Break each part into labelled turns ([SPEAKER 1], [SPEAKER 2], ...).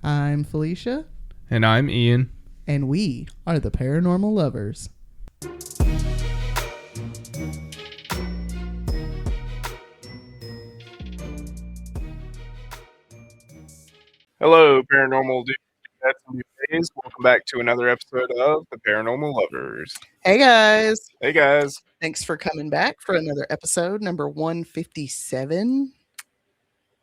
[SPEAKER 1] I'm Felicia.
[SPEAKER 2] And I'm Ian.
[SPEAKER 1] And we are the Paranormal Lovers.
[SPEAKER 2] Hello, Paranormal Dudes and Days. Welcome back to another episode of the Paranormal Lovers.
[SPEAKER 1] Hey guys.
[SPEAKER 2] Hey guys.
[SPEAKER 1] Thanks for coming back for another episode, number 157.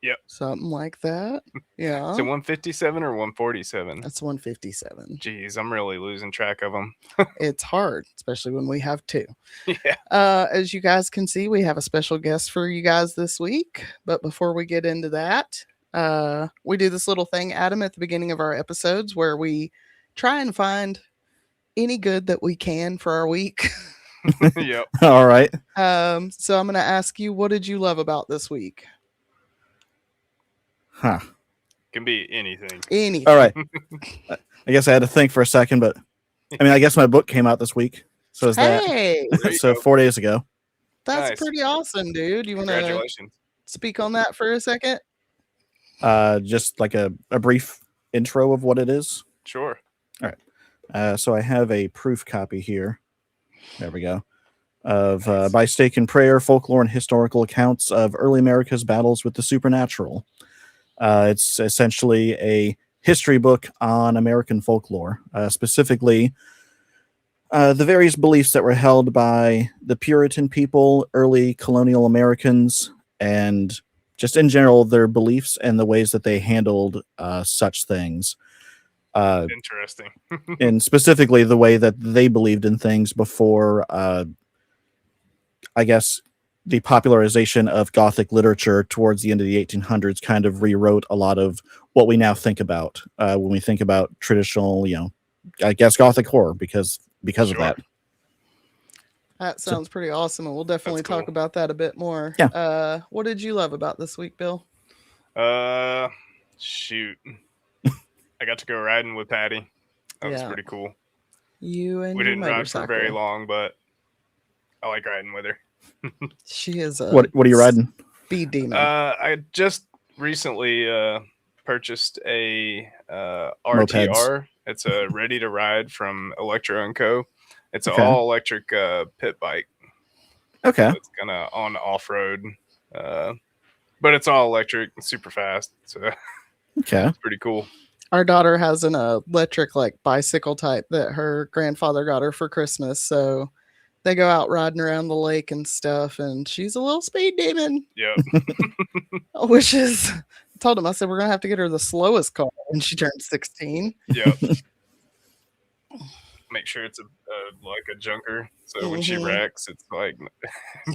[SPEAKER 2] Yep.
[SPEAKER 1] Something like that. Yeah.
[SPEAKER 2] Is it 157 or 147?
[SPEAKER 1] That's 157.
[SPEAKER 2] Jeez, I'm really losing track of them.
[SPEAKER 1] It's hard, especially when we have two.
[SPEAKER 2] Yeah.
[SPEAKER 1] As you guys can see, we have a special guest for you guys this week. But before we get into that, we do this little thing, Adam, at the beginning of our episodes where we try and find any good that we can for our week.
[SPEAKER 2] Yep.
[SPEAKER 3] All right.
[SPEAKER 1] So I'm going to ask you, what did you love about this week?
[SPEAKER 3] Huh.
[SPEAKER 2] Can be anything.
[SPEAKER 1] Anything.
[SPEAKER 3] All right. I guess I had to think for a second, but I mean, I guess my book came out this week. So is
[SPEAKER 1] Hey,
[SPEAKER 2] There you
[SPEAKER 3] so
[SPEAKER 2] go.
[SPEAKER 3] 4 days ago.
[SPEAKER 1] that's
[SPEAKER 2] Nice.
[SPEAKER 1] pretty awesome, dude. You want to
[SPEAKER 2] Congratulations.
[SPEAKER 1] speak on that for a second?
[SPEAKER 3] Just like a brief intro of what it is.
[SPEAKER 2] Sure.
[SPEAKER 3] So I have a proof copy here. There we go. Of By Stake and Prayer, Folklore and Historical Accounts of Early America's Battles with the Supernatural. It's essentially a history book on American folklore, specifically the various beliefs that were held by the Puritan people, early colonial Americans, and just in general, their beliefs and the ways that they handled such things.
[SPEAKER 2] Interesting.
[SPEAKER 3] And specifically the way that they believed in things before, I guess, the popularization of Gothic literature towards the end of the 1800s kind of rewrote a lot of what we now think about when we think about traditional, I guess, Gothic horror because
[SPEAKER 2] Sure.
[SPEAKER 3] of that.
[SPEAKER 1] That sounds pretty awesome, and we'll definitely
[SPEAKER 2] That's
[SPEAKER 1] talk
[SPEAKER 2] cool.
[SPEAKER 1] about that a bit more.
[SPEAKER 3] Yeah.
[SPEAKER 1] What did you love about this week, Bill?
[SPEAKER 2] Shoot. I got to go riding with Patty. That was
[SPEAKER 1] Yeah.
[SPEAKER 2] pretty cool.
[SPEAKER 1] You and
[SPEAKER 2] We
[SPEAKER 1] your
[SPEAKER 2] didn't ride for
[SPEAKER 1] motorcycle.
[SPEAKER 2] very long, but I like riding with her.
[SPEAKER 1] She is a
[SPEAKER 3] What are you riding?
[SPEAKER 1] speed demon.
[SPEAKER 2] I just recently purchased a RTR. It's a ready to ride from Electro & Co. It's an
[SPEAKER 3] Okay.
[SPEAKER 2] all electric pit bike.
[SPEAKER 3] Okay.
[SPEAKER 2] It's kind of on off road, but it's all electric, and super fast. So
[SPEAKER 3] Okay.
[SPEAKER 2] it's pretty cool.
[SPEAKER 1] Our daughter has an electric bicycle type that her grandfather got her for Christmas. So they go out riding around the lake and stuff, and she's a little speed demon.
[SPEAKER 2] Yep.
[SPEAKER 1] Which is, I told him, I said, we're going to have to get her the slowest car when she turns 16.
[SPEAKER 2] Yep. Make sure it's like a junker, so when she
[SPEAKER 1] Mhm.
[SPEAKER 2] wrecks, it's like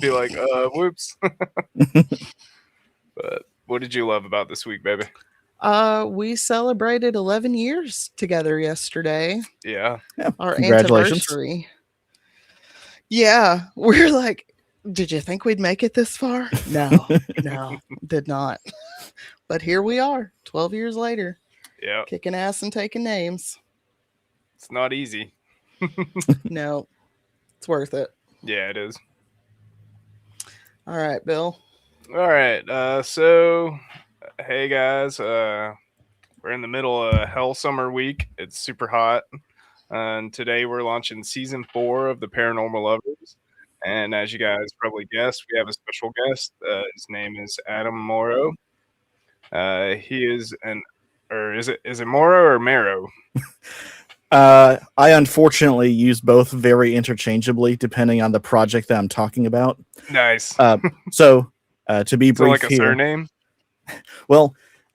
[SPEAKER 2] be like, whoops. But what did you love about this week, baby?
[SPEAKER 1] We celebrated 11 years together yesterday.
[SPEAKER 2] Yeah.
[SPEAKER 1] Our
[SPEAKER 3] Congratulations.
[SPEAKER 1] anniversary. Yeah, we're like, did you think we'd make it this far? No, did not. But here we are, 12 years later,
[SPEAKER 2] Yeah.
[SPEAKER 1] kicking ass and taking names.
[SPEAKER 2] It's not easy.
[SPEAKER 1] No, it's worth it.
[SPEAKER 2] Yeah, it is.
[SPEAKER 1] All right, Bill.
[SPEAKER 2] All right. So, hey guys, we're in the middle of Hell Summer Week. It's super hot, and today we're launching season 4 of the Paranormal Lovers. And as you guys probably guessed, we have a special guest. His name is Adam Marrow. He is is it Morrow or Marrow?
[SPEAKER 3] I unfortunately use both very interchangeably depending on the project that I'm talking about.
[SPEAKER 2] Nice.
[SPEAKER 3] So to be
[SPEAKER 2] So
[SPEAKER 3] brief
[SPEAKER 2] like a
[SPEAKER 3] here,
[SPEAKER 2] surname?
[SPEAKER 3] well,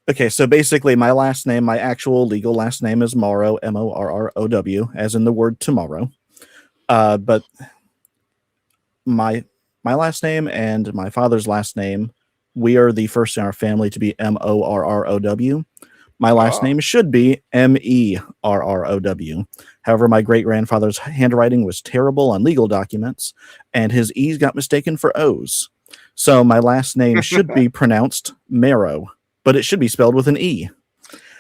[SPEAKER 3] okay, so basically my last name, my actual legal last name is Morrow, Morrow, as in the word tomorrow. But my last name and my father's last name, we are the first in our family to be Morrow. My last name should be Merrow. However, my great-grandfather's handwriting was terrible on legal documents, and his E's got mistaken for O's. So my last name should be pronounced Marrow, but it should be spelled with an E.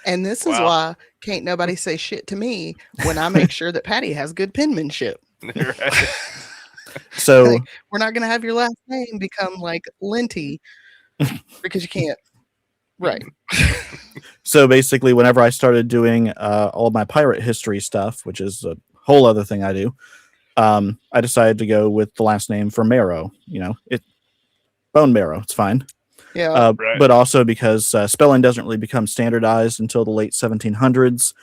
[SPEAKER 1] And this is why can't nobody say shit to me when I make sure that Patty has good penmanship.
[SPEAKER 2] Right.
[SPEAKER 3] So
[SPEAKER 1] Like, we're not going to have your last name become like Linty because you can't Right.
[SPEAKER 3] So basically, whenever I started doing all of my pirate history stuff, which is a whole other thing I do, I decided to go with the last name for Marrow. Bone marrow. It's fine.
[SPEAKER 1] Yeah.
[SPEAKER 2] Right.
[SPEAKER 3] But also because spelling doesn't really become standardized until the late 1700s.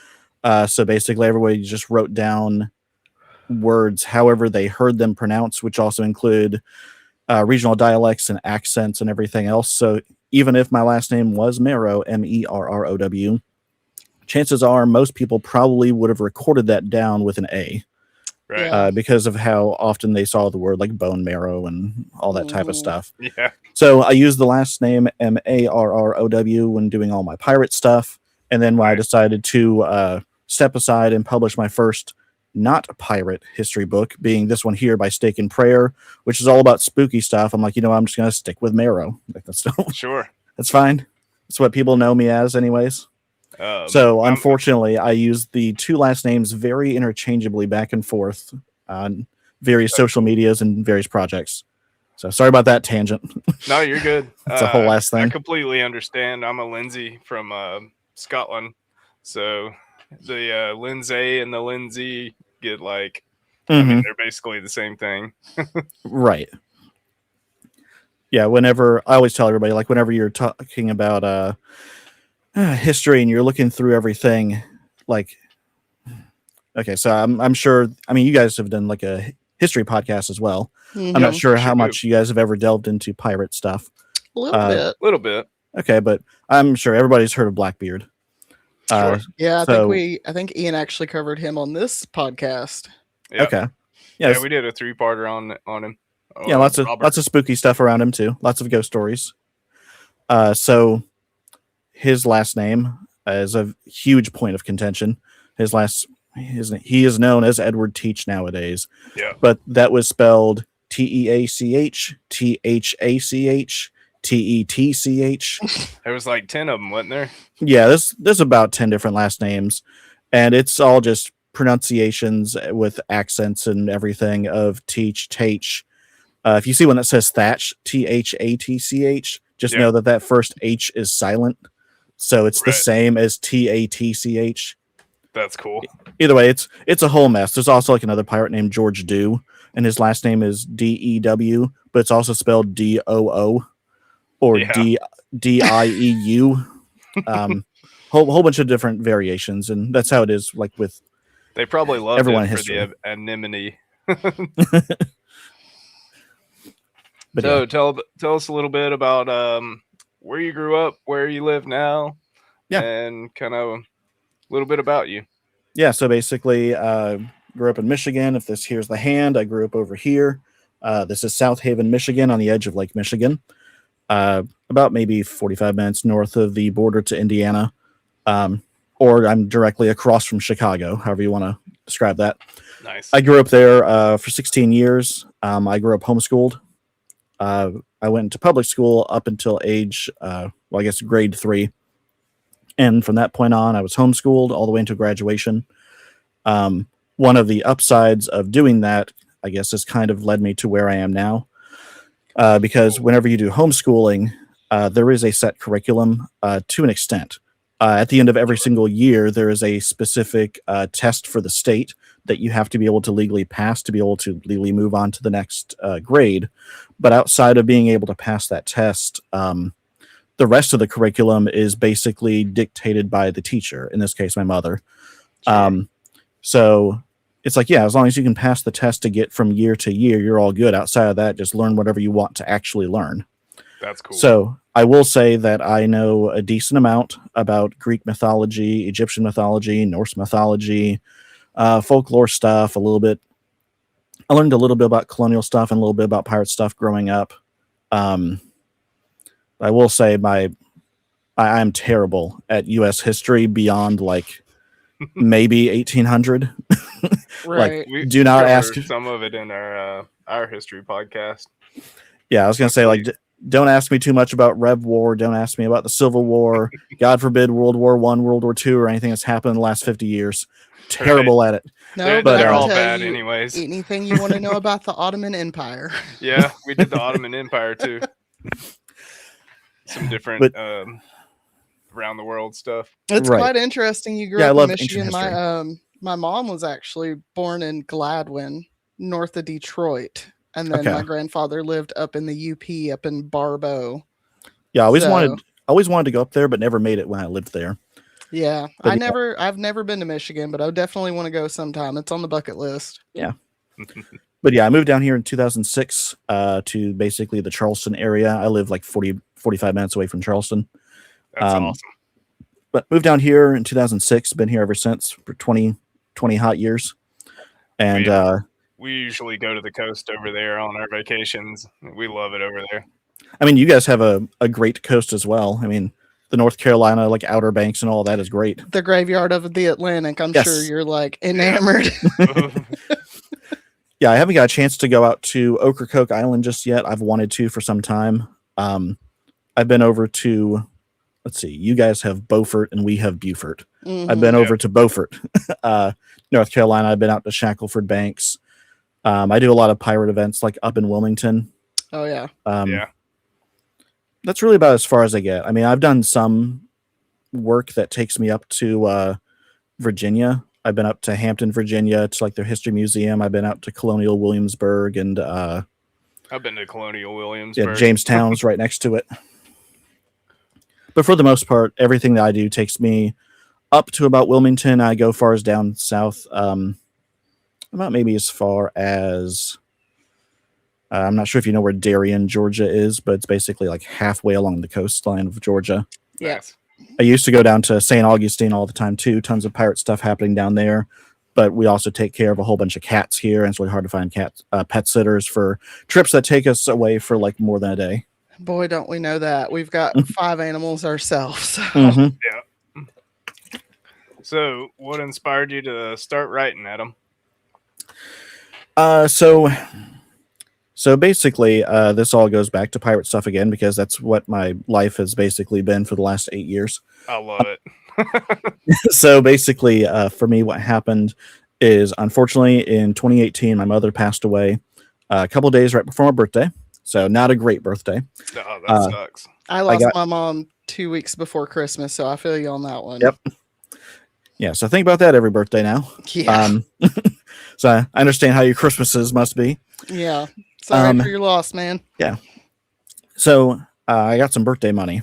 [SPEAKER 3] So basically, everybody just wrote down words however they heard them pronounced, which also include regional dialects and accents and everything else. So even if my last name was Marrow, Merrow, chances are most people probably would have recorded that down with an A.
[SPEAKER 2] Right.
[SPEAKER 1] Yeah.
[SPEAKER 3] Because of how often they saw the word like bone marrow and all that type of
[SPEAKER 1] Mhm.
[SPEAKER 3] stuff.
[SPEAKER 2] Yeah.
[SPEAKER 3] So I use the last name Marrow when doing all my pirate stuff. And then when I
[SPEAKER 2] Right.
[SPEAKER 3] decided to step aside and publish my first not pirate history book, being this one here by Stake and Prayer, which is all about spooky stuff, I'm like, I'm just going to stick with Marrow. Like,
[SPEAKER 2] Sure.
[SPEAKER 3] that's fine. That's what people know me as anyways. So unfortunately, I use the two last names very interchangeably back and forth on various social medias and various projects. So sorry about that tangent.
[SPEAKER 2] No, you're good.
[SPEAKER 3] It's a whole ass thing.
[SPEAKER 2] I completely understand. I'm a Lindsay from Scotland, so the Lindsay and the Lindsay get like, I mean, they're basically the same thing.
[SPEAKER 3] Right. Yeah. Whenever I always tell everybody, like whenever you're talking about history and you're looking through everything, like, okay, so I'm sure. I mean, you guys have done like a history podcast as well.
[SPEAKER 1] Mhm.
[SPEAKER 3] I'm not sure
[SPEAKER 2] Sure
[SPEAKER 3] how
[SPEAKER 2] do.
[SPEAKER 3] much you guys have ever delved into pirate stuff.
[SPEAKER 1] A little bit.
[SPEAKER 2] A little bit.
[SPEAKER 3] Okay, but I'm sure everybody's heard of Blackbeard.
[SPEAKER 2] Sure.
[SPEAKER 1] Yeah,
[SPEAKER 3] so-
[SPEAKER 1] I think Ian actually covered him on this podcast.
[SPEAKER 2] Yep.
[SPEAKER 3] Okay.
[SPEAKER 2] Yeah, we did a 3-parter on him.
[SPEAKER 3] Yeah, lots
[SPEAKER 2] Robert.
[SPEAKER 3] of spooky stuff around him too. Lots of ghost stories. So his last name is a huge point of contention. He is known as Edward Teach nowadays.
[SPEAKER 2] Yeah.
[SPEAKER 3] But that was spelled Teach, Thach, Tetch.
[SPEAKER 2] There was like 10 of them, wasn't there?
[SPEAKER 3] Yeah, there's about 10 different last names, and it's all just pronunciations with accents and everything of Teach, Tach. If you see one that says Thatch, Thatch, just know that first H is silent, so it's the
[SPEAKER 2] Right.
[SPEAKER 3] same as Tatch.
[SPEAKER 2] That's cool.
[SPEAKER 3] Either way, it's a whole mess. There's also like another pirate named George Dew, and his last name is Dew, but it's also spelled Doo or
[SPEAKER 2] Yeah.
[SPEAKER 3] Dieu. Whole bunch of different variations, and that's how it is. Like with
[SPEAKER 2] They probably loved
[SPEAKER 3] everyone
[SPEAKER 2] it
[SPEAKER 3] in
[SPEAKER 2] for
[SPEAKER 3] history.
[SPEAKER 2] the anonymity.
[SPEAKER 3] But
[SPEAKER 2] So
[SPEAKER 3] yeah.
[SPEAKER 2] tell us a little bit about where you grew up, where you live now,
[SPEAKER 3] Yeah.
[SPEAKER 2] and kind of a little bit about you.
[SPEAKER 3] Yeah, so basically, grew up in Michigan. If this here's the hand, I grew up over here. This is South Haven, Michigan, on the edge of Lake Michigan, about maybe 45 minutes north of the border to Indiana, or I'm directly across from Chicago, however you want to describe that.
[SPEAKER 2] Nice.
[SPEAKER 3] I grew up there for 16 years. I grew up homeschooled. I went to public school up until age, grade 3. And from that point on, I was homeschooled all the way into graduation. One of the upsides of doing that, I guess, has kind of led me to where I am now. Because whenever you do homeschooling, there is a set curriculum to an extent. At the end of every single year, there is a specific test for the state that you have to be able to legally pass to be able to legally move on to the next grade. But outside of being able to pass that test, the rest of the curriculum is basically dictated by the teacher, in this case, my mother.
[SPEAKER 2] Sure.
[SPEAKER 3] So it's like, yeah, as long as you can pass the test to get from year to year, you're all good. Outside of that, just learn whatever you want to actually learn.
[SPEAKER 2] That's cool.
[SPEAKER 3] So I will say that I know a decent amount about Greek mythology, Egyptian mythology, Norse mythology, folklore stuff, a little bit. I learned a little bit about colonial stuff and a little bit about pirate stuff growing up. I will say I'm terrible at U.S. history beyond like maybe 1800.
[SPEAKER 1] Right.
[SPEAKER 2] We
[SPEAKER 3] do not
[SPEAKER 2] covered
[SPEAKER 3] ask-
[SPEAKER 2] some of it in our history podcast.
[SPEAKER 3] Yeah, I was gonna say like don't ask me too much about Rev War. Don't ask me about the Civil War. God forbid World War I, World War II, or anything that's happened in the last 50 years. Terrible at it.
[SPEAKER 1] No,
[SPEAKER 2] They're,
[SPEAKER 1] but
[SPEAKER 2] they're
[SPEAKER 1] I
[SPEAKER 2] all
[SPEAKER 1] can tell
[SPEAKER 2] bad
[SPEAKER 1] you
[SPEAKER 2] anyways.
[SPEAKER 1] anything you want to know about the Ottoman Empire.
[SPEAKER 2] Yeah, we did the Ottoman Empire too. Some different around the world stuff.
[SPEAKER 1] It's
[SPEAKER 3] Right.
[SPEAKER 1] quite interesting. You grew
[SPEAKER 3] Yeah, I
[SPEAKER 1] up in
[SPEAKER 3] love ancient
[SPEAKER 1] Michigan.
[SPEAKER 3] history.
[SPEAKER 1] My mom was actually born in Gladwin, north of Detroit, and then
[SPEAKER 3] Okay.
[SPEAKER 1] my grandfather lived up in the UP, up in Barbow.
[SPEAKER 3] Yeah, I
[SPEAKER 1] So
[SPEAKER 3] always wanted to go up there, but never made it when I lived there.
[SPEAKER 1] yeah,
[SPEAKER 3] But
[SPEAKER 1] I've never been to Michigan, but I definitely want to go sometime. It's on the bucket list.
[SPEAKER 3] yeah. But yeah, I moved down here in 2006 to basically the Charleston area. I live like 45 minutes away from Charleston.
[SPEAKER 2] That's awesome.
[SPEAKER 3] But moved down here in 2006. Been here ever since for 20 hot years. And
[SPEAKER 2] We usually go to the coast over there on our vacations. We love it over there.
[SPEAKER 3] I mean, you guys have a great coast as well. I mean, the North Carolina, like Outer Banks and all that is great.
[SPEAKER 1] The graveyard of the Atlantic. I'm
[SPEAKER 3] Yes.
[SPEAKER 1] sure you're like enamored.
[SPEAKER 3] Yeah, I haven't got a chance to go out to Ocracoke Island just yet. I've wanted to for some time. I've been over to, let's see, you guys have Beaufort and we have Beaufort. I've been over to Beaufort, North Carolina. I've been out to Shackleford Banks. I do a lot of pirate events like up in Wilmington.
[SPEAKER 1] Oh yeah.
[SPEAKER 2] Yeah.
[SPEAKER 3] That's really about as far as I get. I mean, I've done some work that takes me up to Virginia. I've been up to Hampton, Virginia, to like their history museum. I've been out to Colonial Williamsburg and
[SPEAKER 2] I've been to Colonial Williamsburg.
[SPEAKER 3] yeah, Jamestown's right next to it. But for the most part, everything that I do takes me up to about Wilmington. I go far as down south, about maybe as far as I'm not sure if you know where Darien, Georgia is, but it's basically like halfway along the coastline of Georgia.
[SPEAKER 1] Yes.
[SPEAKER 3] I used to go down to St. Augustine all the time too. Tons of pirate stuff happening down there. But we also take care of a whole bunch of cats here, and it's really hard to find pet sitters for trips that take us away for like more than a day.
[SPEAKER 1] Boy, don't we know that. We've got 5 animals ourselves.
[SPEAKER 3] Mhm.
[SPEAKER 2] Yeah. So, what inspired you to start writing, Adam?
[SPEAKER 3] So basically, this all goes back to pirate stuff again because that's what my life has basically been for the last 8 years.
[SPEAKER 2] I love it.
[SPEAKER 3] So basically, for me, what happened is, unfortunately, in 2018, my mother passed away a couple days right before my birthday. So not a great birthday.
[SPEAKER 2] Oh, that sucks.
[SPEAKER 1] I lost my mom 2 weeks before Christmas, so I feel you on that one.
[SPEAKER 3] Yep. Yeah, so think about that every birthday now.
[SPEAKER 1] Yeah.
[SPEAKER 3] So I understand how your Christmases must be.
[SPEAKER 1] Yeah. Sorry for your loss, man.
[SPEAKER 3] Yeah. So I got some birthday money,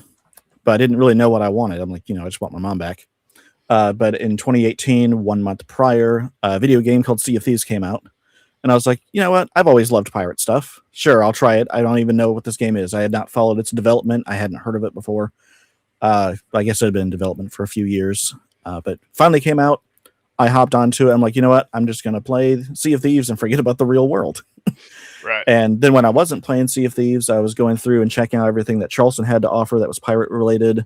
[SPEAKER 3] but I didn't really know what I wanted. I'm like, I just want my mom back. But in 2018, 1 month prior, a video game called Sea of Thieves came out. And I was like, you know what? I've always loved pirate stuff. Sure, I'll try it. I don't even know what this game is. I had not followed its development. I hadn't heard of it before. I guess it had been in development for a few years. But finally came out. I hopped onto it. I'm like, you know what? I'm just going to play Sea of Thieves and forget about the real world.
[SPEAKER 2] Right.
[SPEAKER 3] And then when I wasn't playing Sea of Thieves, I was going through and checking out everything that Charleston had to offer that was pirate related.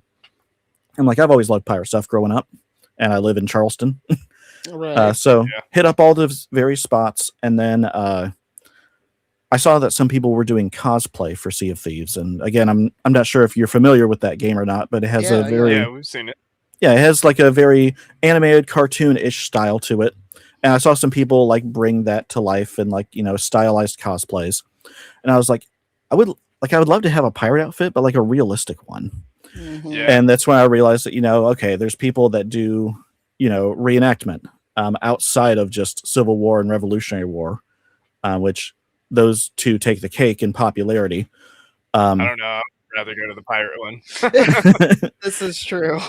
[SPEAKER 3] I'm like, I've always loved pirate stuff growing up, and I live in Charleston.
[SPEAKER 1] Right.
[SPEAKER 3] So hit up all the various spots, and then I saw that some people were doing cosplay for Sea of Thieves. And again, I'm not sure if you're familiar with that game or not, but it has a very
[SPEAKER 2] we've seen it.
[SPEAKER 3] Yeah, it has like a very animated cartoon-ish style to it. And I saw some people like bring that to life and like, stylized cosplays. And I was like, I would love to have a pirate outfit, but like a realistic one.
[SPEAKER 1] Mm-hmm.
[SPEAKER 2] Yeah.
[SPEAKER 3] And that's when I realized that, okay, there's people that do, reenactment outside of just Civil War and Revolutionary War, which those two take the cake in popularity.
[SPEAKER 2] I don't know. I'd rather go to the pirate one.
[SPEAKER 1] This is true.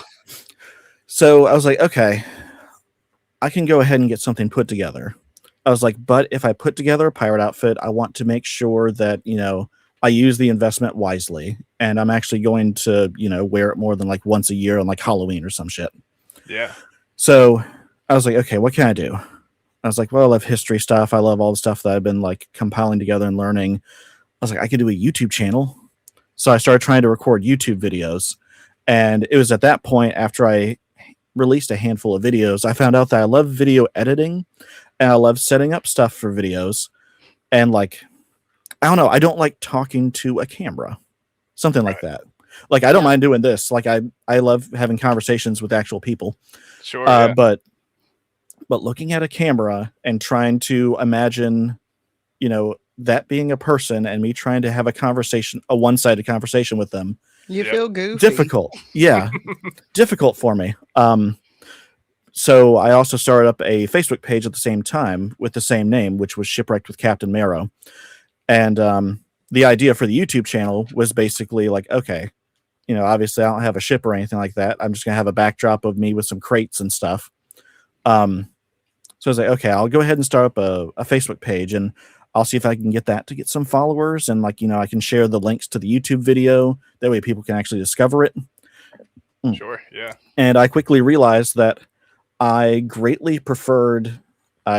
[SPEAKER 3] So I was like, okay, I can go ahead and get something put together. I was like, but if I put together a pirate outfit, I want to make sure that, I use the investment wisely, and I'm actually going to, wear it more than like once a year on like Halloween or some shit.
[SPEAKER 2] Yeah.
[SPEAKER 3] So I was like, okay, what can I do? I was like, well, I love history stuff. I love all the stuff that I've been like compiling together and learning. I was like, I could do a YouTube channel. So I started trying to record YouTube videos. And it was at that point, after I released a handful of videos, I found out that I love video editing and I love setting up stuff for videos. And like, I don't know, I don't like talking to a camera, something like that. Like, I don't mind doing this. Like, I love having conversations with actual people.
[SPEAKER 2] Sure.
[SPEAKER 3] But looking at a camera and trying to imagine, that being a person and me trying to have a one-sided conversation with them
[SPEAKER 1] You
[SPEAKER 2] Yep.
[SPEAKER 1] feel goofy.
[SPEAKER 3] difficult. Yeah, difficult for me. So I also started up a Facebook page at the same time with the same name, which was Shipwrecked with Captain Marrow. And the idea for the YouTube channel was basically like, okay, obviously I don't have a ship or anything like that. I'm just going to have a backdrop of me with some crates and stuff. So I was like, okay, I'll go ahead and start up a Facebook page, and I'll see if I can get that to get some followers. And I can share the links to the YouTube video. That way people can actually discover it.
[SPEAKER 2] Sure. Yeah.
[SPEAKER 3] And I quickly realized that I greatly preferred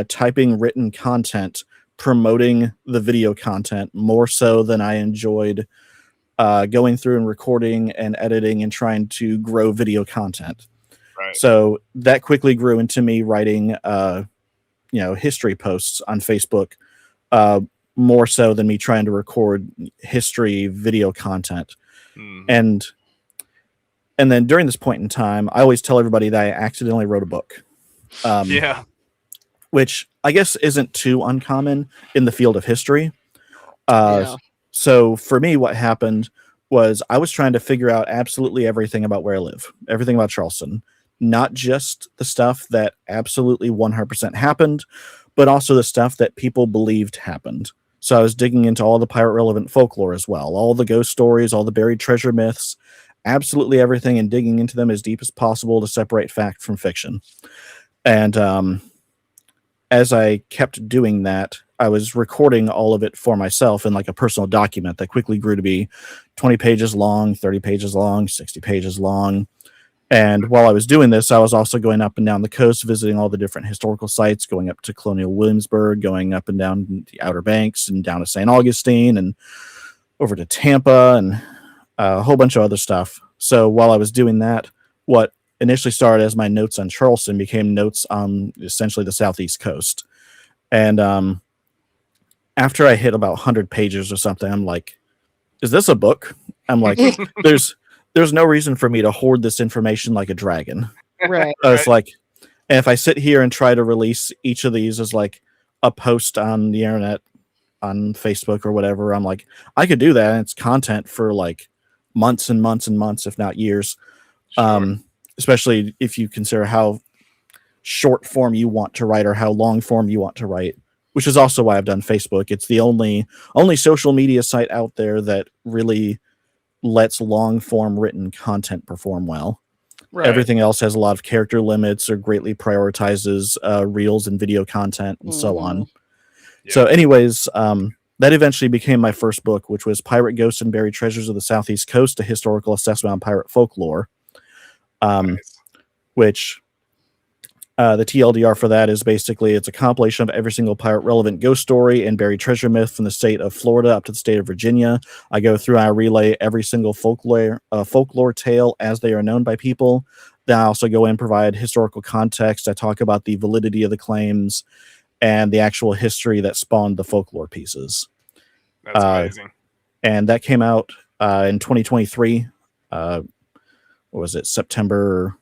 [SPEAKER 3] typing written content, promoting the video content more so than I enjoyed going through and recording and editing and trying to grow video content.
[SPEAKER 2] Right.
[SPEAKER 3] So that quickly grew into me writing, history posts on Facebook, more so than me trying to record history video content. And then during this point in time, I always tell everybody that I accidentally wrote a book.
[SPEAKER 2] Yeah.
[SPEAKER 3] Which I guess isn't too uncommon in the field of history.
[SPEAKER 1] Yeah.
[SPEAKER 3] So for me, what happened was I was trying to figure out absolutely everything about where I live, everything about Charleston, not just the stuff that absolutely 100% happened, but also the stuff that people believed happened. So I was digging into all the pirate relevant folklore as well, all the ghost stories, all the buried treasure myths, absolutely everything, and digging into them as deep as possible to separate fact from fiction. And as I kept doing that, I was recording all of it for myself in like a personal document that quickly grew to be 20 pages long, 30 pages long, 60 pages long. And while I was doing this, I was also going up and down the coast, visiting all the different historical sites, going up to Colonial Williamsburg, going up and down the Outer Banks and down to St. Augustine and over to Tampa and a whole bunch of other stuff. So while I was doing that, what initially started as my notes on Charleston became notes on essentially the Southeast coast. And after I hit about 100 pages or something, I'm like, is this a book? I'm like, there's no reason for me to hoard this information like a dragon.
[SPEAKER 1] Right.
[SPEAKER 3] It's like, and if I sit here and try to release each of these as like a post on the internet, on Facebook or whatever, I'm like, I could do that. And it's content for like months and months and months, if not years.
[SPEAKER 2] Sure.
[SPEAKER 3] Especially if you consider how short form you want to write or how long form you want to write, which is also why I've done Facebook. It's the only social media site out there that really lets long form written content perform well.
[SPEAKER 1] Right.
[SPEAKER 3] Everything else has a lot of character limits or greatly prioritizes reels and video content and so on.
[SPEAKER 2] Yeah.
[SPEAKER 3] So anyways, that eventually became my first book, which was Pirate Ghosts and Buried Treasures of the Southeast Coast, a historical assessment on pirate folklore.
[SPEAKER 2] Nice.
[SPEAKER 3] Which the TLDR for that is basically it's a compilation of every single pirate relevant ghost story and buried treasure myth from the state of Florida up to the state of Virginia. I go through and I relay every single folklore tale as they are known by people. Then I also go in and provide historical context. I talk about the validity of the claims and the actual history that spawned the folklore pieces.
[SPEAKER 2] That's amazing.
[SPEAKER 3] And that came out in 2023. What was it, September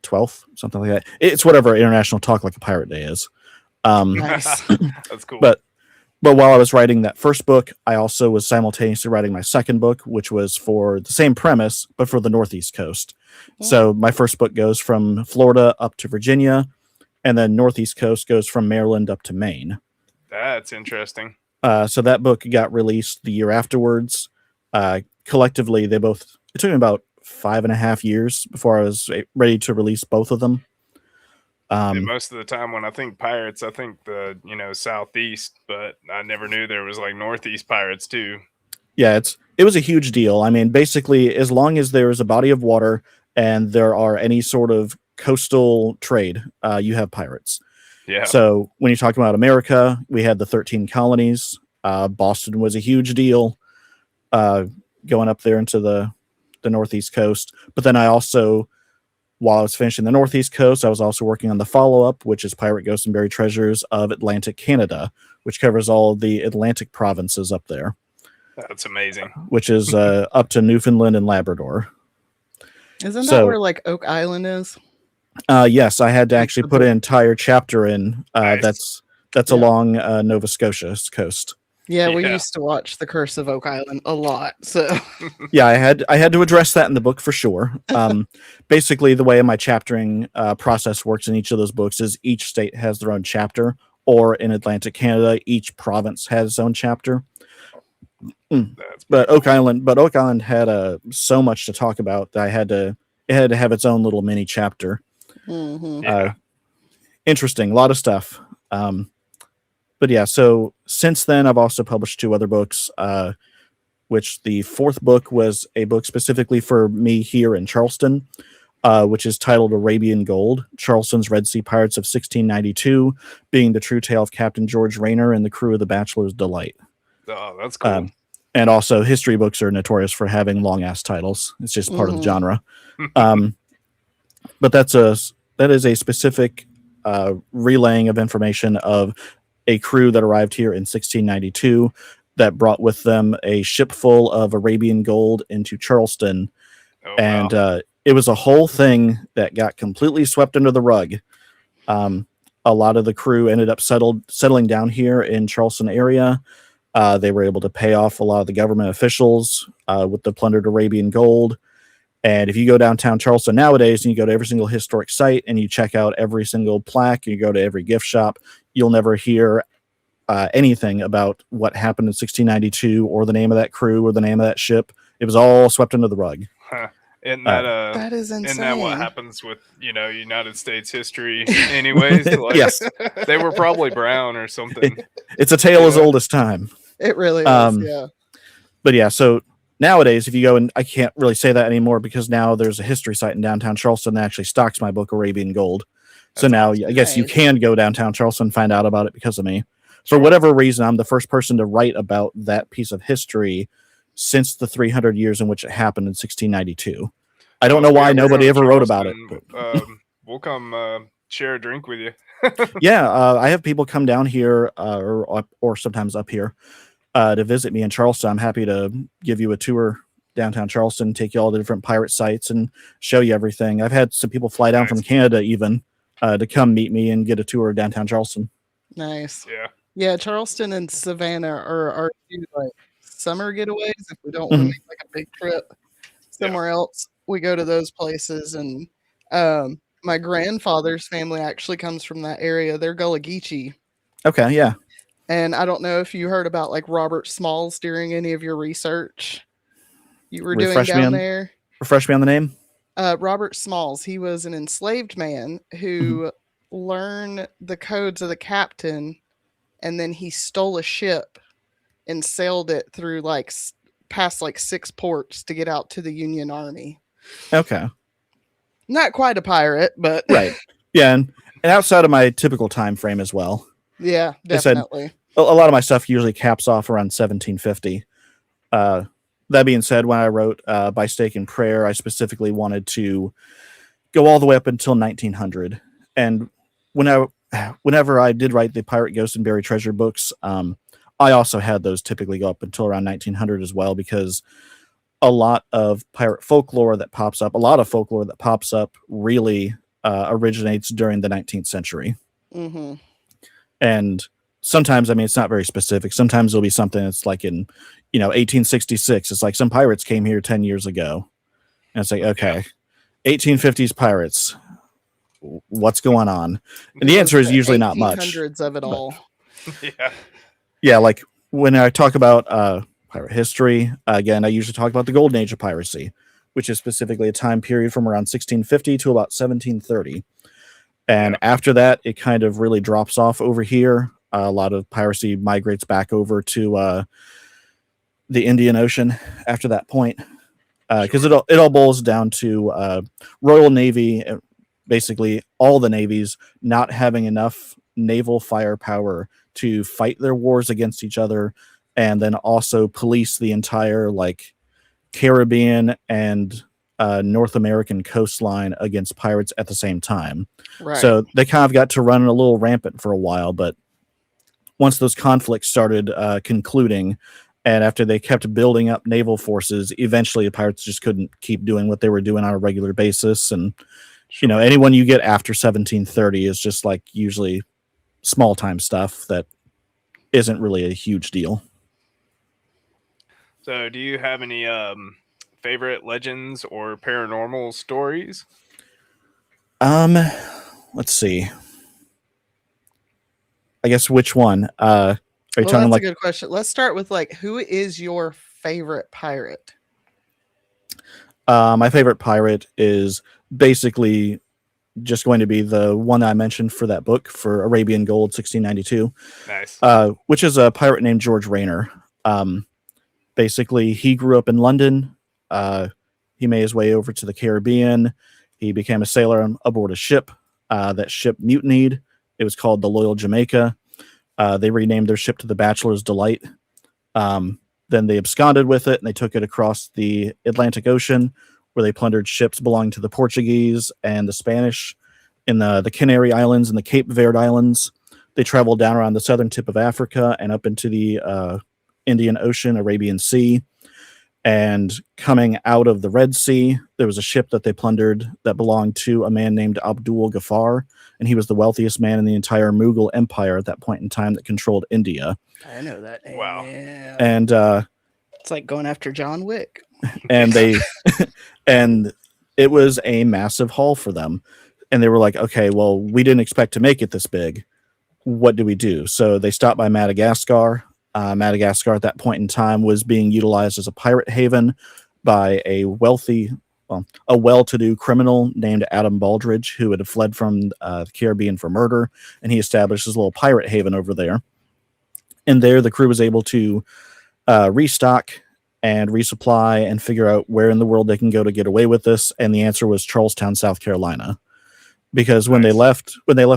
[SPEAKER 3] 12th, something like that. It's whatever International Talk Like a Pirate Day is.
[SPEAKER 1] Nice.
[SPEAKER 2] That's cool.
[SPEAKER 3] But while I was writing that first book, I also was simultaneously writing my second book, which was for the same premise, but for the Northeast coast. So my first book goes from Florida up to Virginia, and then Northeast coast goes from Maryland up to Maine.
[SPEAKER 2] That's interesting.
[SPEAKER 3] So that book got released the year afterwards. Collectively, it took me about 5.5 years before I was ready to release both of them.
[SPEAKER 2] And most of the time when I think pirates, I think the Southeast, but I never knew there was like Northeast pirates too.
[SPEAKER 3] Yeah, it was a huge deal. I mean, basically, as long as there is a body of water and there are any sort of coastal trade, you have pirates.
[SPEAKER 2] Yeah.
[SPEAKER 3] So when you're talking about America, we had the 13 colonies. Boston was a huge deal going up there into the Northeast coast. But then I also, while I was finishing the Northeast coast, I was also working on the follow-up, which is Pirate Ghosts and Buried Treasures of Atlantic Canada, which covers all of the Atlantic provinces up there.
[SPEAKER 2] That's amazing.
[SPEAKER 3] Which is up to Newfoundland and Labrador.
[SPEAKER 1] Isn't that where like Oak Island is?
[SPEAKER 3] Yes, I had to actually put an entire chapter in.
[SPEAKER 2] Nice.
[SPEAKER 3] That's along Nova Scotia's coast.
[SPEAKER 1] Yeah, we
[SPEAKER 2] Yeah.
[SPEAKER 1] used to watch The Curse of Oak Island a lot. So
[SPEAKER 3] Yeah, I had to address that in the book for sure. Basically, the way my chaptering process works in each of those books is each state has their own chapter, or in Atlantic Canada, each province has its own chapter.
[SPEAKER 2] That's pretty
[SPEAKER 3] But Oak Island had so much to talk about that it had to have its own little mini chapter.
[SPEAKER 1] mhm.
[SPEAKER 2] Yeah.
[SPEAKER 3] Interesting, a lot of stuff. But yeah, so since then, I've also published 2 other books. Which the 4th book was a book specifically for me here in Charleston, which is titled Arabian Gold, Charleston's Red Sea Pirates of 1692, being the true tale of Captain George Rayner and the crew of the Bachelor's Delight.
[SPEAKER 2] Oh, that's cool.
[SPEAKER 3] And also, history books are notorious for having long-ass titles. It's just part of the genre. But that is a specific relaying of information of a crew that arrived here in 1692 that brought with them a ship full of Arabian gold into Charleston.
[SPEAKER 2] Oh,
[SPEAKER 3] And
[SPEAKER 2] wow.
[SPEAKER 3] it was a whole thing that got completely swept under the rug. A lot of the crew ended up settling down here in Charleston area. They were able to pay off a lot of the government officials with the plundered Arabian gold. And if you go downtown Charleston nowadays and you go to every single historic site and you check out every single plaque, you go to every gift shop, you'll never hear anything about what happened in 1692 or the name of that crew or the name of that ship. It was all swept under the rug.
[SPEAKER 2] Huh. Isn't that
[SPEAKER 1] That is insane.
[SPEAKER 2] isn't that what happens with United States history? Anyways, like,
[SPEAKER 3] Yes.
[SPEAKER 2] They were probably brown or something.
[SPEAKER 3] It's a tale as old as time.
[SPEAKER 1] It really is. Yeah.
[SPEAKER 3] But yeah, so nowadays, if you go, and I can't really say that anymore because now there's a history site in downtown Charleston that actually stocks my book Arabian Gold. So now I guess you
[SPEAKER 1] nice.
[SPEAKER 3] can go downtown Charleston and find out about it because of me. For whatever reason, I'm the first person to write about that piece of history since the 300 years in which it happened in 1692. I don't know why nobody ever wrote about it.
[SPEAKER 2] We'll come share a drink with you.
[SPEAKER 3] Yeah, I have people come down here or sometimes up here to visit me in Charleston. I'm happy to give you a tour downtown Charleston, take you all the different pirate sites and show you everything. I've had some people fly down from Canada even to come meet me and get a tour of downtown Charleston.
[SPEAKER 1] Nice.
[SPEAKER 2] Yeah.
[SPEAKER 1] Yeah, Charleston and Savannah are our 2 like summer getaways. If we don't want to make like a big trip somewhere else, we go to those places. And my grandfather's family actually comes from that area. They're Gullah Geechee.
[SPEAKER 3] Okay, yeah.
[SPEAKER 1] And I don't know if you heard about like Robert Smalls during any of your research you were doing down there.
[SPEAKER 3] Refresh me on the name.
[SPEAKER 1] Robert Smalls. He was an enslaved man who learned the codes of the captain, and then he stole a ship and sailed it through like past like 6 ports to get out to the Union Army.
[SPEAKER 3] Okay.
[SPEAKER 1] Not quite a pirate, but
[SPEAKER 3] right. Yeah, and outside of my typical time frame as well.
[SPEAKER 1] Yeah, definitely.
[SPEAKER 3] A lot of my stuff usually caps off around 1750. That being said, when I wrote By Stake and Prayer, I specifically wanted to go all the way up until 1900. And whenever I did write the Pirate, Ghost, and Buried Treasure books, I also had those typically go up until around 1900 as well, because a lot of pirate folklore that pops up, really originates during the 19th century.
[SPEAKER 1] Mm-hmm.
[SPEAKER 3] And sometimes, I mean, it's not very specific. Sometimes it'll be something that's like in, 1866. It's like some pirates came here 10 years ago. And it's like, okay, 1850s pirates. What's going on? And the answer is usually not much.
[SPEAKER 1] Hundreds of it all.
[SPEAKER 2] Yeah.
[SPEAKER 3] Yeah, like when I talk about pirate history, again, I usually talk about the golden age of piracy, which is specifically a time period from around 1650 to about 1730. And after that, it kind of really drops off over here. A lot of piracy migrates back over to the Indian Ocean after that point, because it all boils down to Royal Navy, basically all the navies not having enough naval firepower to fight their wars against each other, and then also police the entire like Caribbean and North American coastline against pirates at the same time.
[SPEAKER 1] Right.
[SPEAKER 3] So they kind of got to run a little rampant for a while, but once those conflicts started concluding, and after they kept building up naval forces, eventually the pirates just couldn't keep doing what they were doing on a regular basis. And, anyone you get after 1730 is just like usually small time stuff that isn't really a huge deal.
[SPEAKER 2] So, do you have any favorite legends or paranormal stories?
[SPEAKER 3] Let's see. I guess which one? Are you
[SPEAKER 1] Well,
[SPEAKER 3] talking
[SPEAKER 1] that's a
[SPEAKER 3] like
[SPEAKER 1] good question. Let's start with like, who is your favorite pirate?
[SPEAKER 3] my favorite pirate is basically just going to be the one I mentioned for that book for Arabian Gold 1692,
[SPEAKER 2] Nice.
[SPEAKER 3] which is a pirate named George Rayner. Um, Basically, he grew up in London. He made his way over to the Caribbean. He became a sailor aboard a ship. That ship mutinied. It was called the Loyal Jamaica. They renamed their ship to the Bachelor's Delight. Then they absconded with it and they took it across the Atlantic Ocean, where they plundered ships belonging to the Portuguese and the Spanish in the Canary Islands and the Cape Verde Islands. They traveled down around the southern tip of Africa and up into the Indian Ocean, Arabian Sea. And coming out of the Red Sea, there was a ship that they plundered that belonged to a man named Abdul Ghaffar, and he was the wealthiest man in the entire Mughal Empire at that point in time that controlled India.
[SPEAKER 1] I know that name.
[SPEAKER 2] Wow.
[SPEAKER 1] Yeah.
[SPEAKER 3] And
[SPEAKER 1] It's like going after John Wick.
[SPEAKER 3] they and it was a massive haul for them. And they were like, okay, well, we didn't expect to make it this big. What do we do? So they stopped by Madagascar. Madagascar at that point in time was being utilized as a pirate haven by a well-to-do criminal named Adam Baldridge, who had fled from the Caribbean for murder, and he established his little pirate haven over there. And there, the crew was able to restock and resupply and figure out where in the world they can go to get away with this. And the answer was Charlestown, South Carolina, because when they left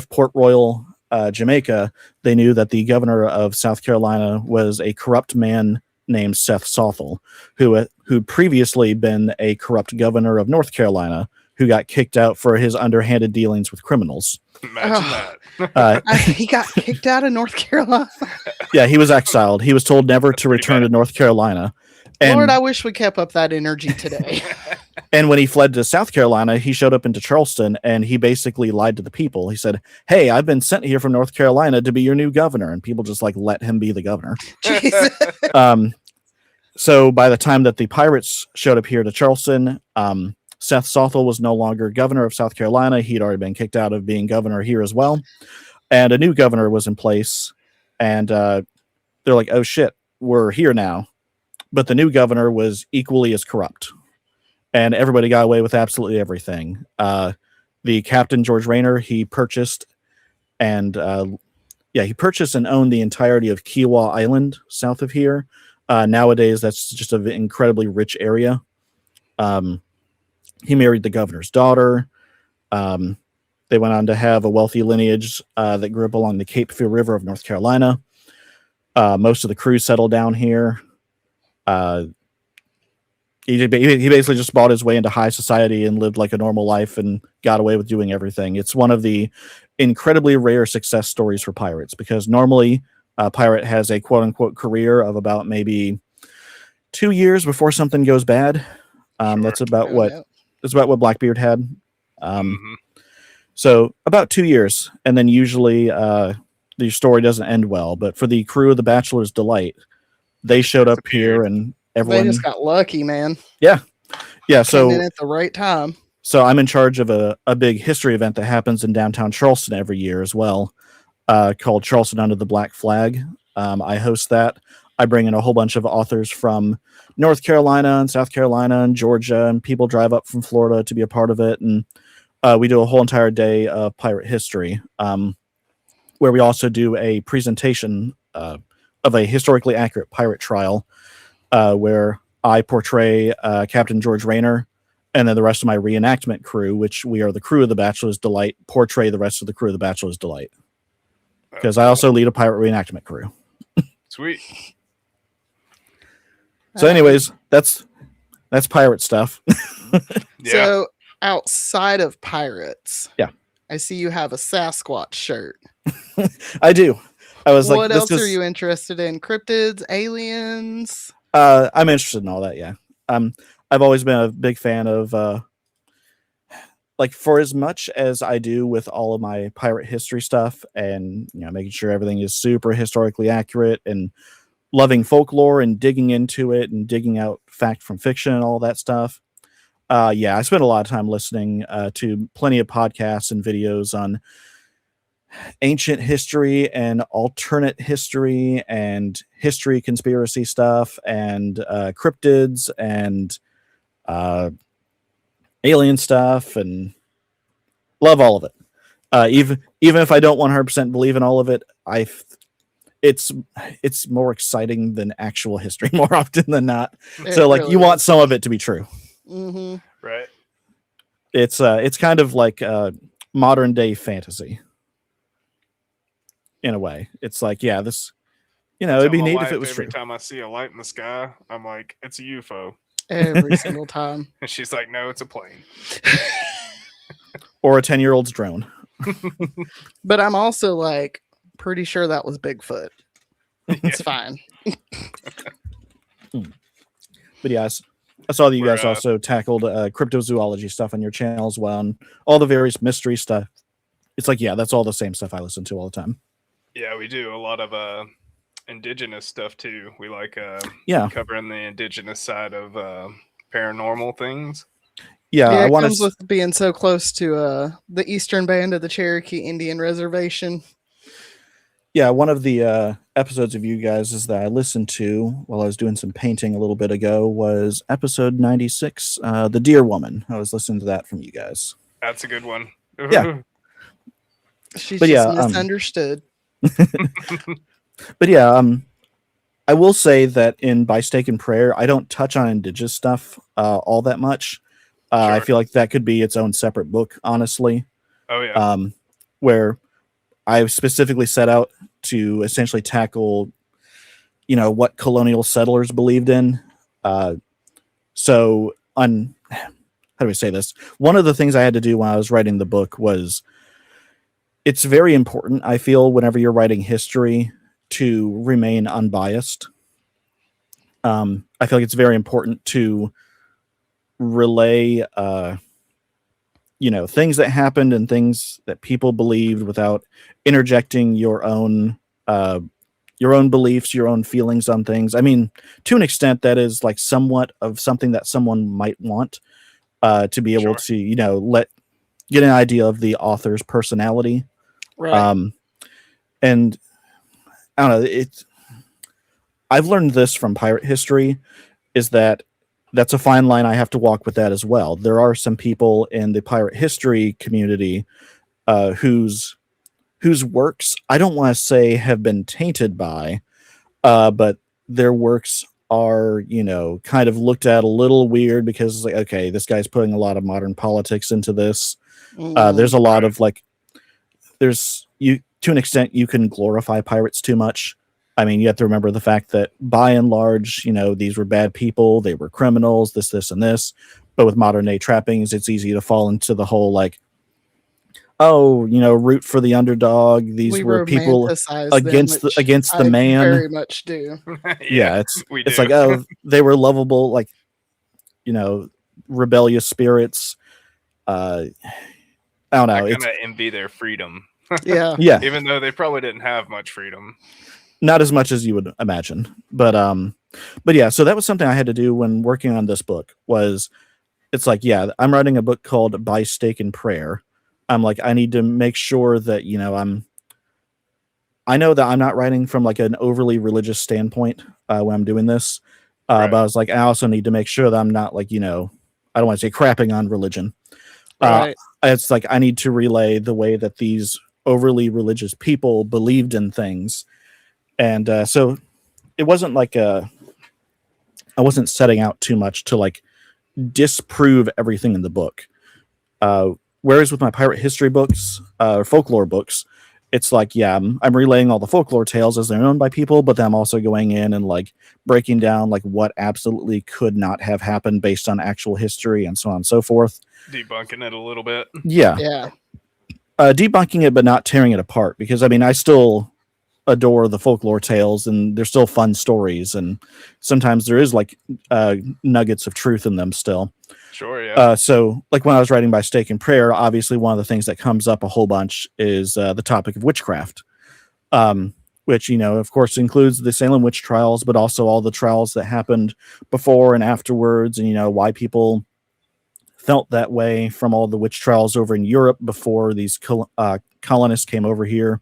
[SPEAKER 3] Port Royal, Jamaica, they knew that the governor of South Carolina was a corrupt man named Seth Sothel, who'd previously been a corrupt governor of North Carolina, who got kicked out for his underhanded dealings with criminals.
[SPEAKER 2] Imagine that.
[SPEAKER 1] He got kicked out of North Carolina.
[SPEAKER 3] Yeah, he was exiled. He was told never to return to North Carolina. And,
[SPEAKER 1] Lord, I wish we kept up that energy today.
[SPEAKER 3] and when he fled to South Carolina, he showed up into Charleston and he basically lied to the people. He said, "Hey, I've been sent here from North Carolina to be your new governor." And people just like let him be the governor. So by the time that the pirates showed up here to Charleston, Seth Sothel was no longer governor of South Carolina. He'd already been kicked out of being governor here as well. And a new governor was in place. And they're like, oh shit, we're here now. But the new governor was equally as corrupt. And everybody got away with absolutely everything. The captain, George Rayner, he purchased and owned the entirety of Kiowa Island south of here. Nowadays, that's just an incredibly rich area. He married the governor's daughter. They went on to have a wealthy lineage that grew up along the Cape Fear River of North Carolina. Most of the crew settled down here. He basically just bought his way into high society and lived like a normal life and got away with doing everything. It's one of the incredibly rare success stories for pirates, because normally a pirate has a quote unquote career of about maybe 2 years before something goes bad. That's about what Blackbeard had. So about 2 years, and then usually the story doesn't end well. But for the crew of the Bachelor's Delight, they showed up here and everyone
[SPEAKER 1] They just got lucky, man.
[SPEAKER 3] Yeah.
[SPEAKER 1] Came in at the right time.
[SPEAKER 3] So I'm in charge of a big history event that happens in downtown Charleston every year as well, called Charleston Under the Black Flag. I host that. I bring in a whole bunch of authors from North Carolina and South Carolina and Georgia, and people drive up from Florida to be a part of it. And we do a whole entire day of pirate history, where we also do a presentation of a historically accurate pirate trial, where I portray Captain George Rayner, and then the rest of my reenactment crew, which we are the crew of the Bachelor's Delight, portray the rest of the crew of the Bachelor's Delight. Because I also lead a pirate reenactment crew.
[SPEAKER 2] Sweet.
[SPEAKER 3] So anyways, that's pirate stuff.
[SPEAKER 2] Yeah.
[SPEAKER 1] So outside of pirates,
[SPEAKER 3] yeah,
[SPEAKER 1] I see you have a Sasquatch shirt.
[SPEAKER 3] I do. I was like,
[SPEAKER 1] what else are you interested in? Cryptids, aliens?
[SPEAKER 3] I'm interested in all that. Yeah. I've always been a big fan of, like, for as much as I do with all of my pirate history stuff and, making sure everything is super historically accurate and loving folklore and digging into it and digging out fact from fiction and all that stuff. Yeah, I spent a lot of time listening to plenty of podcasts and videos on ancient history and alternate history and history conspiracy stuff and cryptids and alien stuff, and love all of it. Even if I don't 100% believe in all of it, it's more exciting than actual history more often than not. So like, you want some of it to be true.
[SPEAKER 1] Mm-hmm.
[SPEAKER 2] Right.
[SPEAKER 3] It's kind of like modern day fantasy in a way. It's like, yeah, this, it'd be neat if it was true.
[SPEAKER 2] Every time I see a light in the sky, I'm like, it's a UFO.
[SPEAKER 1] Every single time.
[SPEAKER 2] And she's like, no, it's a plane.
[SPEAKER 3] Or a 10-year-old's drone.
[SPEAKER 1] But I'm also like pretty sure that was Bigfoot. It's fine.
[SPEAKER 3] But yes, I saw that you guys also tackled cryptozoology stuff on your channel as well, and all the various mystery stuff. It's like, yeah, that's all the same stuff I listen to all the time.
[SPEAKER 2] Yeah, we do a lot of indigenous stuff too. We like covering the indigenous side of paranormal things.
[SPEAKER 1] Yeah, it comes with being so close to the eastern band of the Cherokee Indian Reservation.
[SPEAKER 3] Yeah, one of the episodes of you guys is that I listened to while I was doing some painting a little bit ago was episode 96, The Deer Woman. I was listening to that from you guys.
[SPEAKER 2] That's a good one.
[SPEAKER 3] Yeah.
[SPEAKER 1] She's just misunderstood.
[SPEAKER 3] But yeah, I will say that in By Stake and Prayer, I don't touch on indigenous stuff all that much. Sure. I feel like that could be its own separate book, honestly.
[SPEAKER 2] Oh, yeah.
[SPEAKER 3] Where I've specifically set out to essentially tackle, what colonial settlers believed in. How do we say this? One of the things I had to do when I was writing the book was, it's very important, I feel, whenever you're writing history, to remain unbiased. I feel like it's very important to relay things that happened and things that people believed without interjecting your own beliefs, your own feelings on things. I mean, to an extent, that is like somewhat of something that someone might want to be able to get an idea of the author's personality.
[SPEAKER 1] Right.
[SPEAKER 3] And I don't know, I've learned this from pirate history, is that's a fine line I have to walk with that as well. There are some people in the pirate history community whose works I don't want to say have been tainted by, but their works are, kind of looked at a little weird because it's like, okay, this guy's putting a lot of modern politics into this. There's a lot of to an extent, you can glorify pirates too much. I mean, you have to remember the fact that by and large, these were bad people. They were criminals, this, and this. But with modern day trappings, it's easy to fall into the whole root for the underdog. These were people against the man.
[SPEAKER 1] Very much do.
[SPEAKER 3] Yeah, it's like, oh, they were lovable, rebellious spirits. I don't know.
[SPEAKER 2] I kind of envy their freedom.
[SPEAKER 1] Yeah.
[SPEAKER 3] Even
[SPEAKER 2] though they probably didn't have much freedom.
[SPEAKER 3] Not as much as you would imagine, but yeah. So that was something I had to do when working on this book. It's like, yeah, I'm writing a book called By Stake and Prayer. I'm like, I need to make sure that I know that I'm not writing from like an overly religious standpoint when I'm doing this, but I was like, I also need to make sure that I'm not like I don't want to say crapping on religion.
[SPEAKER 1] Right.
[SPEAKER 3] It's like I need to relay the way that these overly religious people believed in things. And so it wasn't like I wasn't setting out too much to like disprove everything in the book. Whereas with my pirate history books, folklore books, it's like, yeah, I'm relaying all the folklore tales as they're known by people, but then I'm also going in and like breaking down like what absolutely could not have happened based on actual history and so on and so forth.
[SPEAKER 2] Debunking it a little bit.
[SPEAKER 1] Yeah.
[SPEAKER 3] Debunking it, but not tearing it apart, because I mean, I still adore the folklore tales and they're still fun stories, and sometimes there is like nuggets of truth in them still.
[SPEAKER 2] Sure, yeah.
[SPEAKER 3] So like when I was writing By Stake and Prayer, obviously one of the things that comes up a whole bunch is the topic of witchcraft. which, of course, includes the Salem witch trials, but also all the trials that happened before and afterwards, and, why people felt that way from all the witch trials over in Europe before these colonists came over here.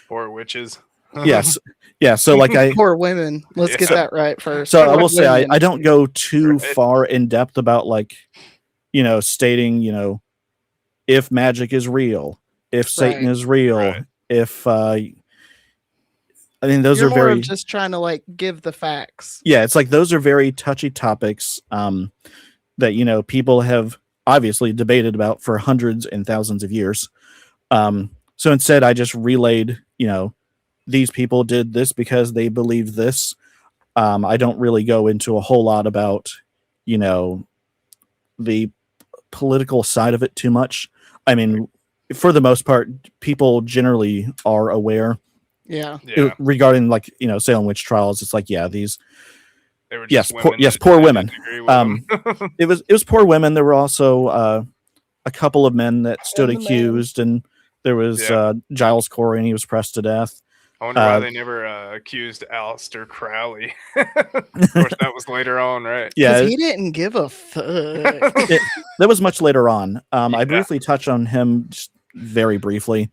[SPEAKER 2] Poor witches.
[SPEAKER 3] Yes. Yeah. So like
[SPEAKER 1] Poor women. Let's get
[SPEAKER 2] Yeah.
[SPEAKER 1] that right first.
[SPEAKER 3] so I
[SPEAKER 1] Poor
[SPEAKER 3] will say
[SPEAKER 1] women.
[SPEAKER 3] I don't go too
[SPEAKER 2] Right.
[SPEAKER 3] far in depth about like, stating, if magic is real, if Satan
[SPEAKER 1] Right.
[SPEAKER 3] is real,
[SPEAKER 2] Right.
[SPEAKER 3] if I mean those
[SPEAKER 1] You're
[SPEAKER 3] are
[SPEAKER 1] more
[SPEAKER 3] very
[SPEAKER 1] of just trying to like give the facts.
[SPEAKER 3] yeah, it's like those are very touchy topics that people have obviously debated about for hundreds and thousands of years. So instead I just relayed, these people did this because they believed this. I don't really go into a whole lot about, the political side of it too much. I mean, for the most part, people generally are aware
[SPEAKER 1] Yeah.
[SPEAKER 2] Yeah.
[SPEAKER 3] regarding like, Salem witch trials. It's like, these,
[SPEAKER 2] They were
[SPEAKER 3] yes,
[SPEAKER 2] just
[SPEAKER 3] poor,
[SPEAKER 2] women
[SPEAKER 3] yes,
[SPEAKER 2] that
[SPEAKER 3] poor
[SPEAKER 2] didn't
[SPEAKER 3] women.
[SPEAKER 2] agree with them.
[SPEAKER 3] It was poor women. There were also a couple of men that stood
[SPEAKER 1] And the man.
[SPEAKER 3] accused, and there was
[SPEAKER 2] Yeah.
[SPEAKER 3] Giles Corey, and he was pressed to death.
[SPEAKER 2] I wonder why they never accused Aleister Crowley. Of course, that was later on, right?
[SPEAKER 3] Yeah,
[SPEAKER 1] Because he didn't give a fuck.
[SPEAKER 3] that was much later on. I
[SPEAKER 2] Yeah.
[SPEAKER 3] briefly touched on him just very briefly.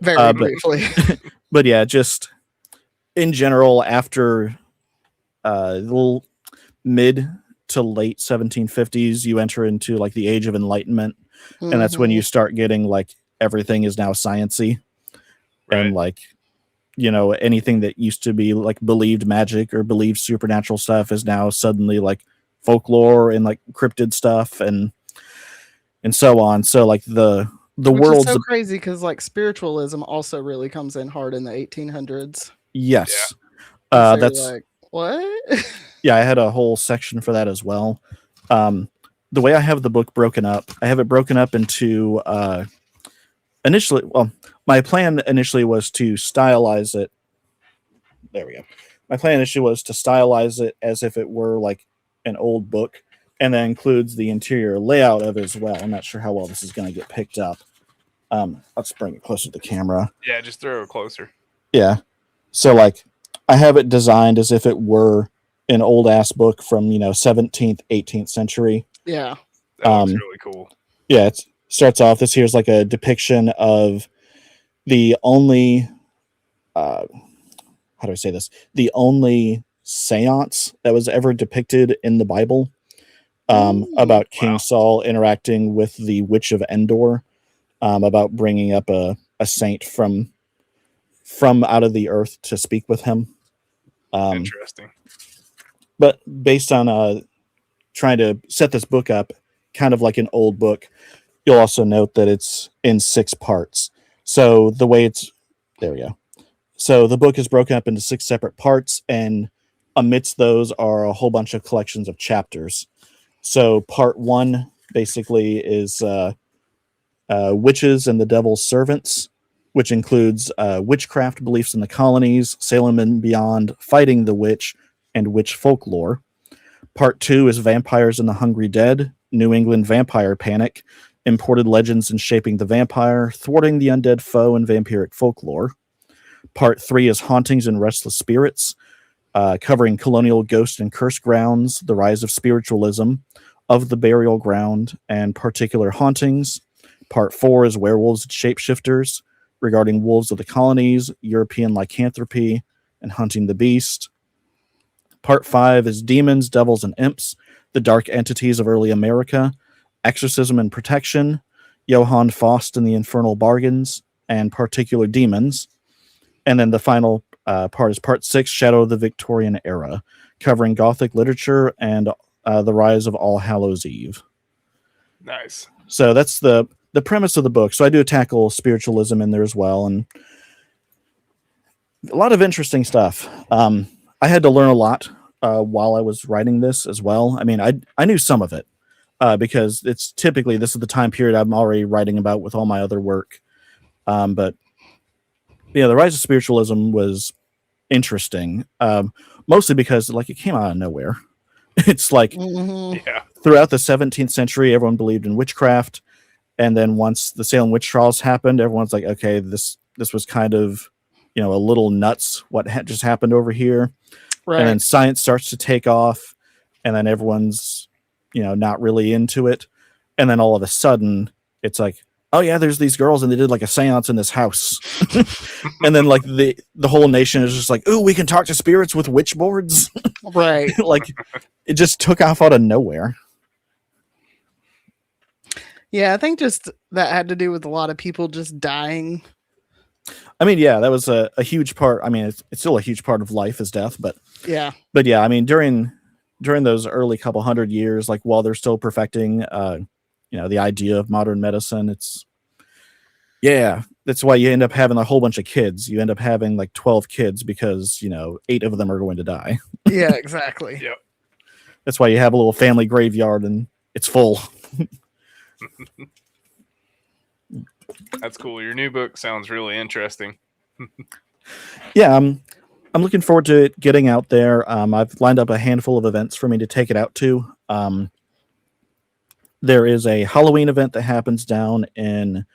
[SPEAKER 1] Very
[SPEAKER 3] but-
[SPEAKER 1] briefly.
[SPEAKER 3] But yeah, just in general, after the mid to late 1750s, you enter into like the Age of Enlightenment, and that's when you start getting like everything is now sciency,
[SPEAKER 2] Right.
[SPEAKER 3] and like anything that used to be like believed magic or believed supernatural stuff is now suddenly like folklore and like cryptid stuff and so on. So like the
[SPEAKER 1] Which
[SPEAKER 3] world's
[SPEAKER 1] is so crazy because like spiritualism also really comes in hard in the 1800s.
[SPEAKER 3] yes.
[SPEAKER 1] So you're
[SPEAKER 3] That's
[SPEAKER 1] like, what?
[SPEAKER 3] yeah, I had a whole section for that as well. The way I have the book broken up, I have it broken up into initially, well, my plan initially was to stylize it. There we go. My plan initially was to stylize it as if it were like an old book, and that includes the interior layout of it as well. I'm not sure how well this is going to get picked up. Let's bring it closer to the camera.
[SPEAKER 2] Yeah, just throw it closer.
[SPEAKER 3] Yeah. So like I have it designed as if it were an old ass book from, 17th, 18th century.
[SPEAKER 1] Yeah.
[SPEAKER 2] That looks really cool.
[SPEAKER 3] Yeah, it starts off. This here's like a depiction of the only, how do I say this? The only seance that was ever depicted in the Bible, about King
[SPEAKER 2] wow.
[SPEAKER 3] Saul interacting with the Witch of Endor, about bringing up a saint from out of the earth to speak with him.
[SPEAKER 2] Interesting.
[SPEAKER 3] But based on trying to set this book up kind of like an old book, you'll also note that it's in 6 parts. So the way it's, there we go. So the book is broken up into 6 separate parts, and amidst those are a whole bunch of collections of chapters. So part 1 basically is witches and the devil's servants, which includes witchcraft beliefs in the colonies, Salem and beyond, fighting the witch, and witch folklore. Part 2 is vampires and the hungry dead, New England vampire panic, imported legends in shaping the vampire, thwarting the undead foe, and vampiric folklore. Part 3 is hauntings and restless spirits, covering colonial ghost and curse grounds, the rise of spiritualism, of the burial ground, and particular hauntings. Part 4 is werewolves and shapeshifters, regarding wolves of the colonies, European lycanthropy, and hunting the beast. Part 5 is demons, devils, and imps, the dark entities of early America, exorcism and protection, Johann Faust and the infernal bargains, and particular demons. And then the final part is part 6, Shadow of the Victorian Era, covering Gothic literature and the rise of All Hallows Eve.
[SPEAKER 2] Nice.
[SPEAKER 3] So that's the premise of the book. So I do tackle spiritualism in there as well, and a lot of interesting stuff. I had to learn a lot while I was writing this as well. I mean, I knew some of it because it's typically this is the time period I'm already writing about with all my other work. But yeah, the rise of spiritualism was interesting, mostly because like it came out of nowhere. It's like
[SPEAKER 2] Yeah.
[SPEAKER 3] throughout the 17th century, everyone believed in witchcraft, and then once the Salem witch trials happened, everyone's like, okay, this was kind of a little nuts what just happened over here.
[SPEAKER 1] Right.
[SPEAKER 3] And then science starts to take off, and then everyone's, not really into it. And then all of a sudden, it's like, oh yeah, there's these girls, and they did like a seance in this house. And then like the whole nation is just like, ooh, we can talk to spirits with witch boards.
[SPEAKER 1] Right.
[SPEAKER 3] Like it just took off out of nowhere.
[SPEAKER 1] Yeah, I think just that had to do with a lot of people just dying.
[SPEAKER 3] I mean, yeah, that was a huge part. I mean, it's still a huge part of life is death, but
[SPEAKER 1] Yeah.
[SPEAKER 3] I mean, during those early couple hundred years, like while they're still perfecting, the idea of modern medicine, that's why you end up having a whole bunch of kids. You end up having like 12 kids because, 8 of them are going to die.
[SPEAKER 1] Yeah, exactly.
[SPEAKER 2] Yep.
[SPEAKER 3] That's why you have a little family graveyard and it's full.
[SPEAKER 2] That's cool. Your new book sounds really interesting.
[SPEAKER 3] Yeah, I'm looking forward to it getting out there. I've lined up a handful of events for me to take it out to. There is a Halloween event that happens down in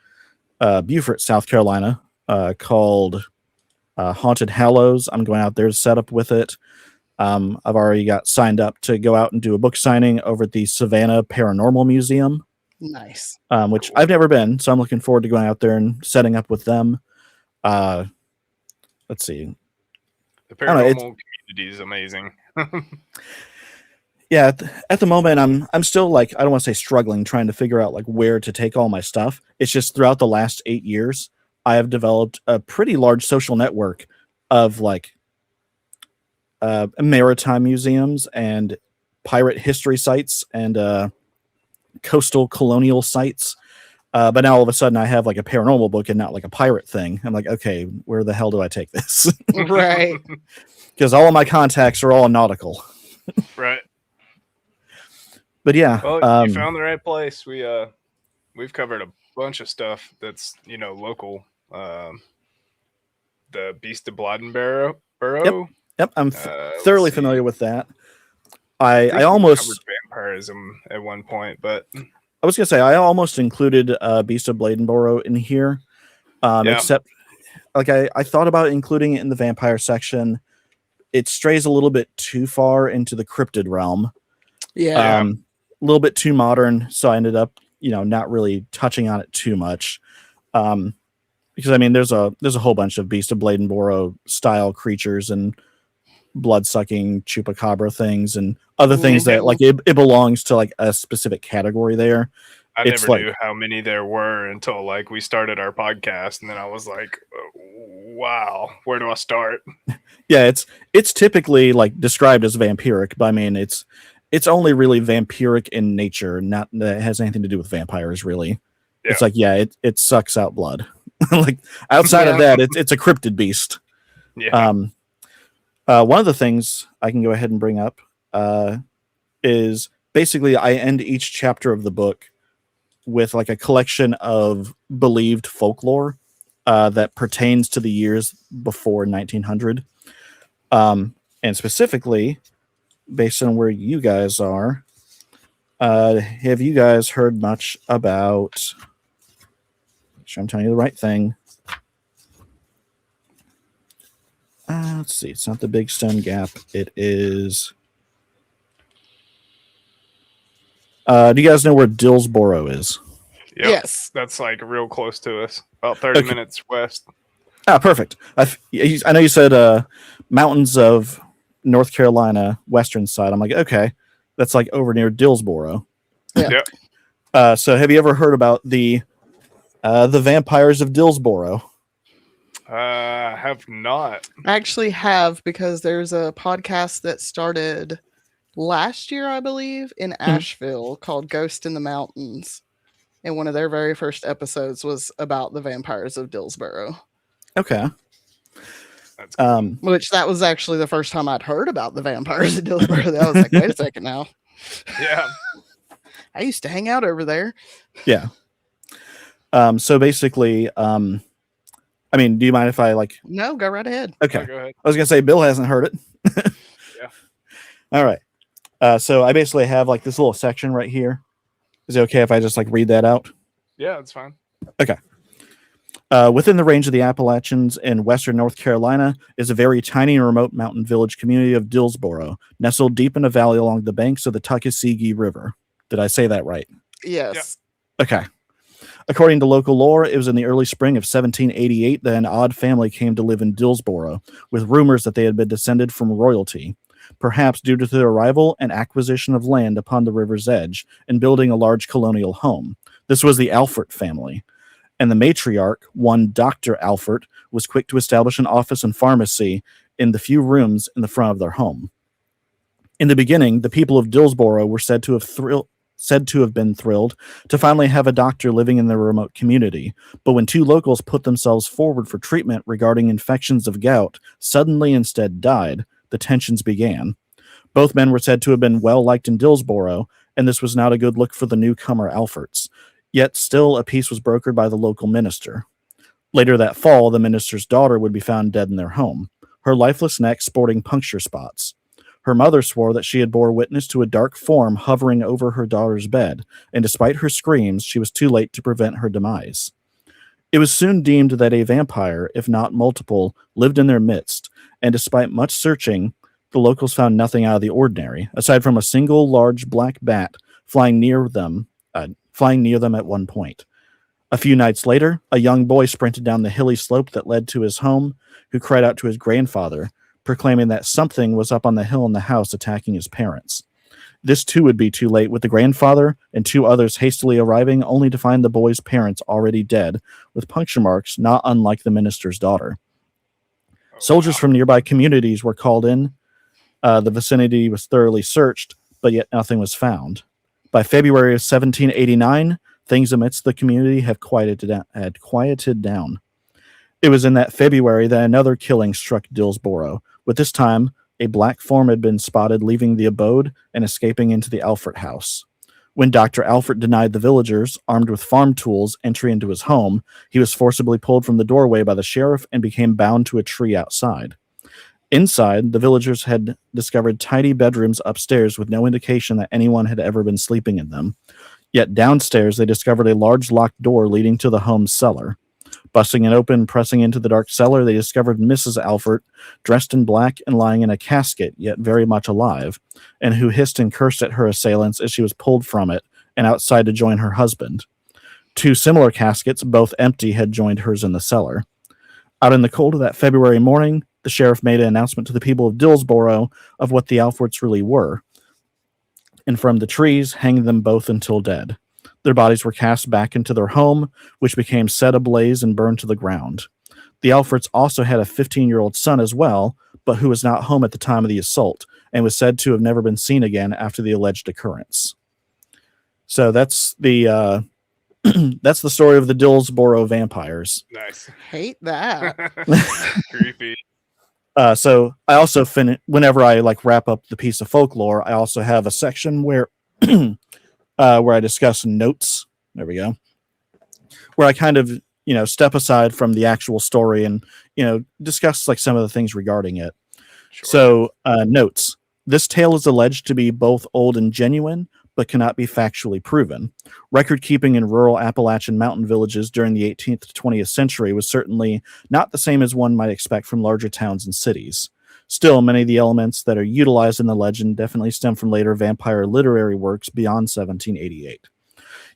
[SPEAKER 3] Beaufort, South Carolina, called Haunted Hallows. I'm going out there to set up with it. I've already got signed up to go out and do a book signing over at the Savannah Paranormal Museum.
[SPEAKER 1] Nice.
[SPEAKER 3] Which I've never been, so I'm looking forward to going out there and setting up with them. Let's see.
[SPEAKER 2] The paranormal community is amazing.
[SPEAKER 3] Yeah, at the moment, I'm still like, I don't want to say struggling, trying to figure out like where to take all my stuff. It's just throughout the last 8 years, I have developed a pretty large social network of like maritime museums and pirate history sites and coastal colonial sites. But now all of a sudden I have like a paranormal book and not like a pirate thing. I'm like, okay, where the hell do I take this?
[SPEAKER 1] Right.
[SPEAKER 3] Because all of my contacts are all nautical.
[SPEAKER 2] Right.
[SPEAKER 3] But yeah.
[SPEAKER 2] Well, you found the right place. We've covered a bunch of stuff that's, local. The Beast of Bladenborough.
[SPEAKER 3] Yep, I'm
[SPEAKER 2] let's
[SPEAKER 3] thoroughly
[SPEAKER 2] see.
[SPEAKER 3] familiar with that.
[SPEAKER 2] I
[SPEAKER 3] I
[SPEAKER 2] think we
[SPEAKER 3] almost
[SPEAKER 2] covered vampirism at one point, but
[SPEAKER 3] I was gonna say I almost included Beast of Bladenborough in here,
[SPEAKER 2] Yeah.
[SPEAKER 3] except like I thought about including it in the vampire section. It strays a little bit too far into the cryptid realm,
[SPEAKER 1] Yeah.
[SPEAKER 3] a little bit too modern. So I ended up, not really touching on it too much, because I mean, there's a whole bunch of Beast of Bladenborough style creatures and blood-sucking chupacabra things and other things that like it belongs to like a specific category there.
[SPEAKER 2] I
[SPEAKER 3] It's
[SPEAKER 2] never
[SPEAKER 3] like-
[SPEAKER 2] knew how many there were until like we started our podcast, and then I was like, "Wow, where do I start?"
[SPEAKER 3] Yeah, it's typically like described as vampiric, but I mean it's only really vampiric in nature, not that it has anything to do with vampires really.
[SPEAKER 2] Yeah.
[SPEAKER 3] It's like, yeah, it sucks out blood. Like outside of that, it's a cryptid beast.
[SPEAKER 2] Yeah.
[SPEAKER 3] One of the things I can go ahead and bring up is basically I end each chapter of the book with like a collection of believed folklore that pertains to the years before 1900. And specifically, based on where you guys are, have you guys heard much about... Make sure I'm telling you the right thing. Let's see. It's not the Big Stone Gap. It is... do you guys know where Dillsborough is?
[SPEAKER 2] Yep.
[SPEAKER 1] Yes.
[SPEAKER 2] That's like real close to us, about 30
[SPEAKER 3] Okay.
[SPEAKER 2] minutes west.
[SPEAKER 3] Ah, perfect. I know you said mountains of North Carolina, western side. I'm like, okay, that's like over near Dillsborough.
[SPEAKER 1] Yeah.
[SPEAKER 2] Yep.
[SPEAKER 3] So have you ever heard about the vampires of Dillsborough?
[SPEAKER 2] I have not.
[SPEAKER 1] I actually have, because there's a podcast that started last year, I believe, in Asheville called Ghost in the Mountains. And one of their very first episodes was about the vampires of Dillsborough.
[SPEAKER 3] Okay.
[SPEAKER 2] That's cool.
[SPEAKER 1] Which that was actually the first time I'd heard about the vampires of Dillsborough. I was like, wait a second now.
[SPEAKER 2] Yeah.
[SPEAKER 1] I used to hang out over there.
[SPEAKER 3] Yeah. So basically, I mean, do you mind if I like...
[SPEAKER 1] No, go right ahead.
[SPEAKER 3] Okay.
[SPEAKER 2] Oh, go ahead.
[SPEAKER 3] I was going to say, Bill hasn't heard it.
[SPEAKER 2] Yeah.
[SPEAKER 3] All right. So I basically have like this little section right here. Is it okay if I just like read that out?
[SPEAKER 2] Yeah, it's fine.
[SPEAKER 3] Within the range of the Appalachians in western North Carolina is a very tiny and remote mountain village community of Dillsboro, nestled deep in a valley along the banks of the Tuckasegee River. Did I say that right?
[SPEAKER 1] Yes.
[SPEAKER 3] Okay. According to local lore, it was in the early spring of 1788 that an odd family came to live in Dillsboro, with rumors that they had been descended from royalty, perhaps due to their arrival and acquisition of land upon the river's edge and building a large colonial home. This was the Alford family, and the matriarch, one Dr. Alford, was quick to establish an office and pharmacy in the few rooms in the front of their home. In the beginning, the people of Dillsboro were said to have been thrilled to finally have a doctor living in their remote community, but when two locals put themselves forward for treatment regarding infections of gout, suddenly instead died, the tensions began. Both men were said to have been well liked in Dillsboro, and this was not a good look for the newcomer Alfords. Yet still a peace was brokered by the local minister. Later that fall, the minister's daughter would be found dead in their home, her lifeless neck sporting puncture spots. Her mother swore that she had bore witness to a dark form hovering over her daughter's bed, and despite her screams, she was too late to prevent her demise. It was soon deemed that a vampire, if not multiple, lived in their midst, and despite much searching, the locals found nothing out of the ordinary, aside from a single large black bat flying near them at one point. A few nights later, a young boy sprinted down the hilly slope that led to his home, who cried out to his grandfather, proclaiming that something was up on the hill in the house attacking his parents. This too would be too late, with the grandfather and two others hastily arriving, only to find the boy's parents already dead, with puncture marks not unlike the minister's daughter. Soldiers from nearby communities were called in. The vicinity was thoroughly searched, but yet nothing was found. By February of 1789, things amidst the community had quieted down. It was in that February that another killing struck Dillsboro, with this time a black form had been spotted leaving the abode and escaping into the Alford house. When Dr. Alford denied the villagers, armed with farm tools, entry into his home, he was forcibly pulled from the doorway by the sheriff and became bound to a tree outside. Inside, the villagers had discovered tidy bedrooms upstairs with no indication that anyone had ever been sleeping in them. Yet downstairs, they discovered a large locked door leading to the home's cellar. Busting it open, pressing into the dark cellar, they discovered Mrs. Alford, dressed in black and lying in a casket, yet very much alive, and who hissed and cursed at her assailants as she was pulled from it and outside to join her husband. Two similar caskets, both empty, had joined hers in the cellar. Out in the cold of that February morning, the sheriff made an announcement to the people of Dillsboro of what the Alfords really were, and from the trees hanged them both until dead. Their bodies were cast back into their home, which became set ablaze and burned to the ground. The Alfords also had a 15-year-old son as well, but who was not home at the time of the assault, and was said to have never been seen again after the alleged occurrence. So that's the that's the story of the Dillsboro vampires.
[SPEAKER 2] Nice.
[SPEAKER 1] Hate that.
[SPEAKER 2] Creepy.
[SPEAKER 3] So I also whenever I wrap up the piece of folklore, I also have a section where where I discuss notes. There we go. Where I kind of, step aside from the actual story and, discuss some of the things regarding it.
[SPEAKER 2] Sure.
[SPEAKER 3] So notes. This tale is alleged to be both old and genuine, but cannot be factually proven. Record keeping in rural Appalachian mountain villages during the 18th to 20th century was certainly not the same as one might expect from larger towns and cities. Still, many of the elements that are utilized in the legend definitely stem from later vampire literary works beyond 1788.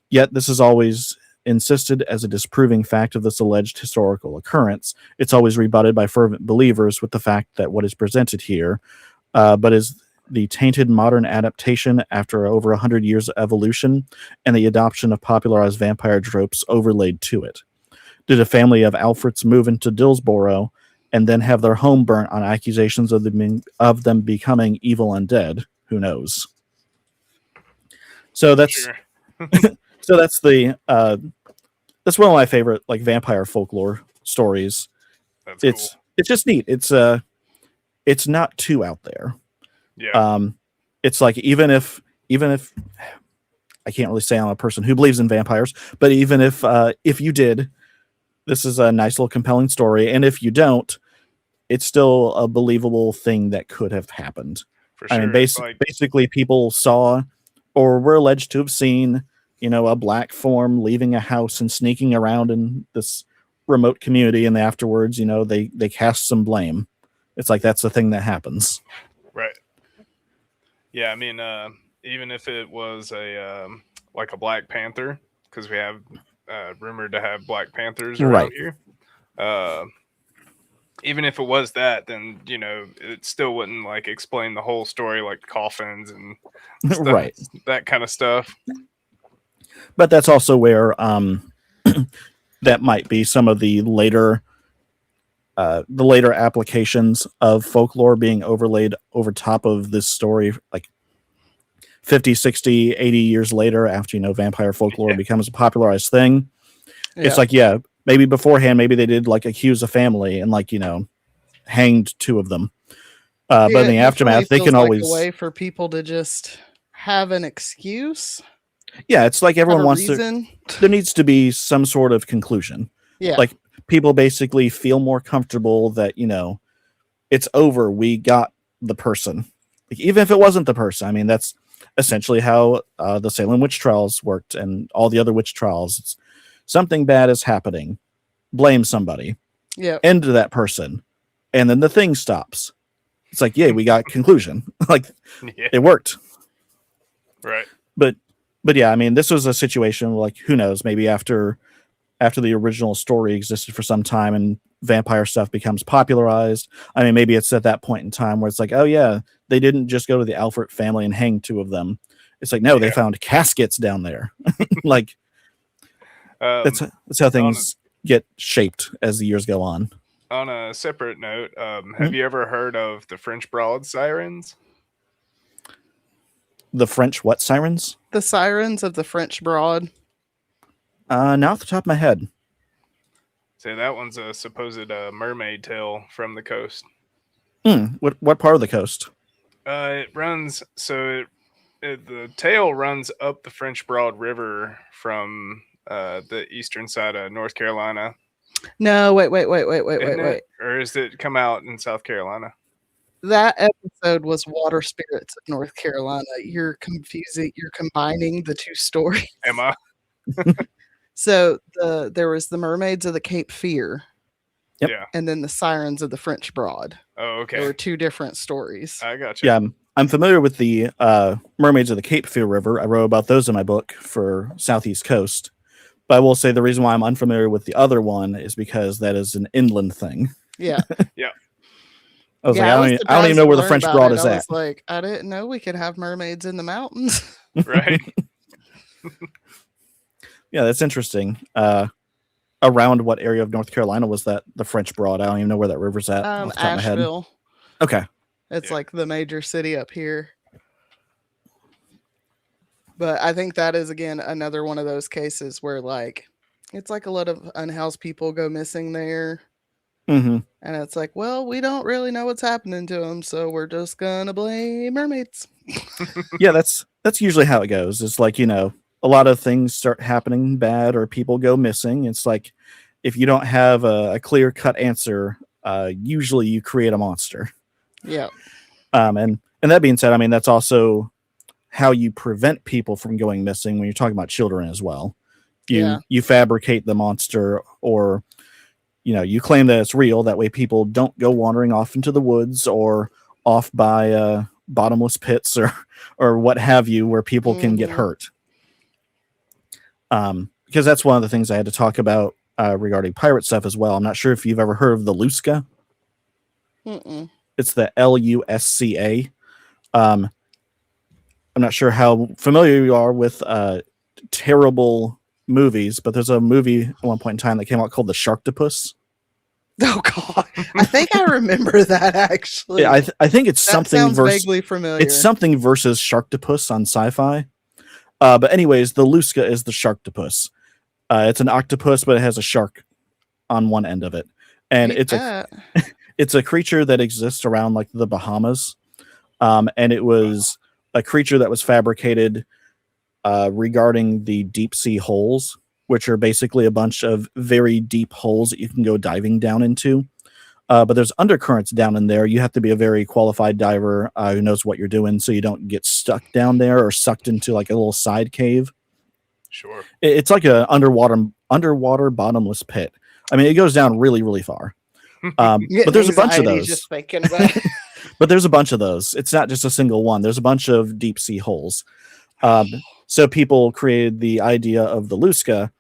[SPEAKER 3] Yet, this is always insisted as a disproving fact of this alleged historical occurrence. It's always rebutted by fervent believers with the fact that what is presented here, but is the tainted modern adaptation after over 100 years of evolution and the adoption of popularized vampire tropes overlaid to it. Did a family of Alfords move into Dillsboro and then have their home burnt on accusations of them becoming evil undead? Who knows? So that's
[SPEAKER 2] Sure.
[SPEAKER 3] so that's that's one of my favorite vampire folklore stories.
[SPEAKER 2] That's
[SPEAKER 3] It's
[SPEAKER 2] cool.
[SPEAKER 3] it's just neat. It's not too out there.
[SPEAKER 2] Yeah.
[SPEAKER 3] It's even if I can't really say I'm a person who believes in vampires, but even if you did, this is a nice little compelling story, and if you don't, it's still a believable thing that could have happened.
[SPEAKER 2] For sure.
[SPEAKER 3] I mean, basically, people saw or were alleged to have seen, a black form leaving a house and sneaking around in this remote community, and afterwards, they cast some blame. It's like that's the thing that happens.
[SPEAKER 2] Right. Yeah, I mean, even if it was like a Black Panther, because we have rumored to have Black Panthers around here. Even if it was that, then it still wouldn't like explain the whole story, like coffins and stuff,
[SPEAKER 3] Right.
[SPEAKER 2] that kind of stuff.
[SPEAKER 3] But that's also where that might be some of the later applications of folklore being overlaid over top of this story, like 50, 60, 80 years later, after vampire folklore becomes a popularized thing. It's like, maybe beforehand, maybe they did like accuse a family and like hanged two of them, but in the aftermath they can always
[SPEAKER 1] a way for people to just have an excuse.
[SPEAKER 3] It's like everyone wants to. There needs to be some sort of conclusion. Like people basically feel more comfortable that it's over. We got the person, like even if it wasn't the person. I mean, that's essentially how the Salem witch trials worked, and all the other witch trials. It's something bad is happening. Blame somebody. End to that person, and then the thing stops. It's like, we got conclusion. Like it worked.
[SPEAKER 2] Right.
[SPEAKER 3] But yeah, I mean, this was a situation like, who knows, maybe after the original story existed for some time and vampire stuff becomes popularized. I mean, maybe it's at that point in time where it's like, oh yeah, they didn't just go to the Alfred family and hang two of them. It's like, no, they found caskets down there. Like that's how things get shaped as the years go on.
[SPEAKER 2] On a separate note, have you ever heard of the French Broad sirens?
[SPEAKER 3] The French what sirens?
[SPEAKER 1] The sirens of the French Broad.
[SPEAKER 3] Not off the top of my head.
[SPEAKER 2] So that one's a supposed mermaid tale from the coast.
[SPEAKER 3] What part of the coast?
[SPEAKER 2] It runs the tale runs up the French Broad River from the eastern side of North Carolina.
[SPEAKER 1] No, wait.
[SPEAKER 2] Or is it come out in South Carolina?
[SPEAKER 1] That episode was Water Spirits of North Carolina. You're confusing. You're combining the two stories.
[SPEAKER 2] Am I?
[SPEAKER 1] So there was the Mermaids of the Cape Fear.
[SPEAKER 3] Yep.
[SPEAKER 2] Yeah.
[SPEAKER 1] And then the Sirens of the French Broad.
[SPEAKER 2] Oh, okay.
[SPEAKER 1] There were two different stories.
[SPEAKER 2] I got you.
[SPEAKER 3] Yeah, I'm familiar with the Mermaids of the Cape Fear River. I wrote about those in my book for Southeast Coast. But I will say the reason why I'm unfamiliar with the other one is because that is an inland thing.
[SPEAKER 1] Yeah.
[SPEAKER 2] Yeah.
[SPEAKER 3] I was like, I don't even know where the French Broad is at.
[SPEAKER 1] I was like, I didn't know we could have mermaids in the mountains.
[SPEAKER 2] Right.
[SPEAKER 3] Yeah, that's interesting. Around what area of North Carolina was that the French Broad? I don't even know where that river's at. Off the top of my head.
[SPEAKER 1] Asheville.
[SPEAKER 3] Okay.
[SPEAKER 1] It's like the major city up here. But I think that is, again, another one of those cases where, like, it's like a lot of unhoused people go missing there.
[SPEAKER 3] Mm-hmm.
[SPEAKER 1] And it's like, well, we don't really know what's happening to them, so we're just going to blame mermaids.
[SPEAKER 3] Yeah, that's usually how it goes. It's like, a lot of things start happening bad or people go missing. It's like, if you don't have a clear-cut answer, usually you create a monster.
[SPEAKER 1] Yeah.
[SPEAKER 3] And that being said, I mean, that's also how you prevent people from going missing when you're talking about children as well. You fabricate the monster, or you claim that it's real. That way people don't go wandering off into the woods or off by bottomless pits or what have you, where people can get hurt. Because that's one of the things I had to talk about regarding pirate stuff as well. I'm not sure if you've ever heard of the Lusca.
[SPEAKER 1] Mm-mm.
[SPEAKER 3] It's the Lusca. I'm not sure how familiar you are with terrible movies, but there's a movie at one point in time that came out called The Sharktopus.
[SPEAKER 1] Oh God, I think I remember that actually.
[SPEAKER 3] Yeah, I think it's something
[SPEAKER 1] vaguely familiar.
[SPEAKER 3] It's something versus Sharktopus on Sci-Fi. But anyways, the Lusca is the Sharktopus. It's an octopus, but it has a shark on one end of it, and it's a creature that exists around like the Bahamas, and it was a creature that was fabricated regarding the deep sea holes, which are basically a bunch of very deep holes that you can go diving down into. But there's undercurrents down in there. You have to be a very qualified diver who knows what you're doing, so you don't get stuck down there or sucked into like a little side cave.
[SPEAKER 2] Sure.
[SPEAKER 3] It's like a underwater bottomless pit. I mean, it goes down really, really far. But there's a bunch of those.
[SPEAKER 1] Just thinking about it.
[SPEAKER 3] But there's a bunch of those. It's not just a single one. There's a bunch of deep sea holes. So people created the idea of the Luska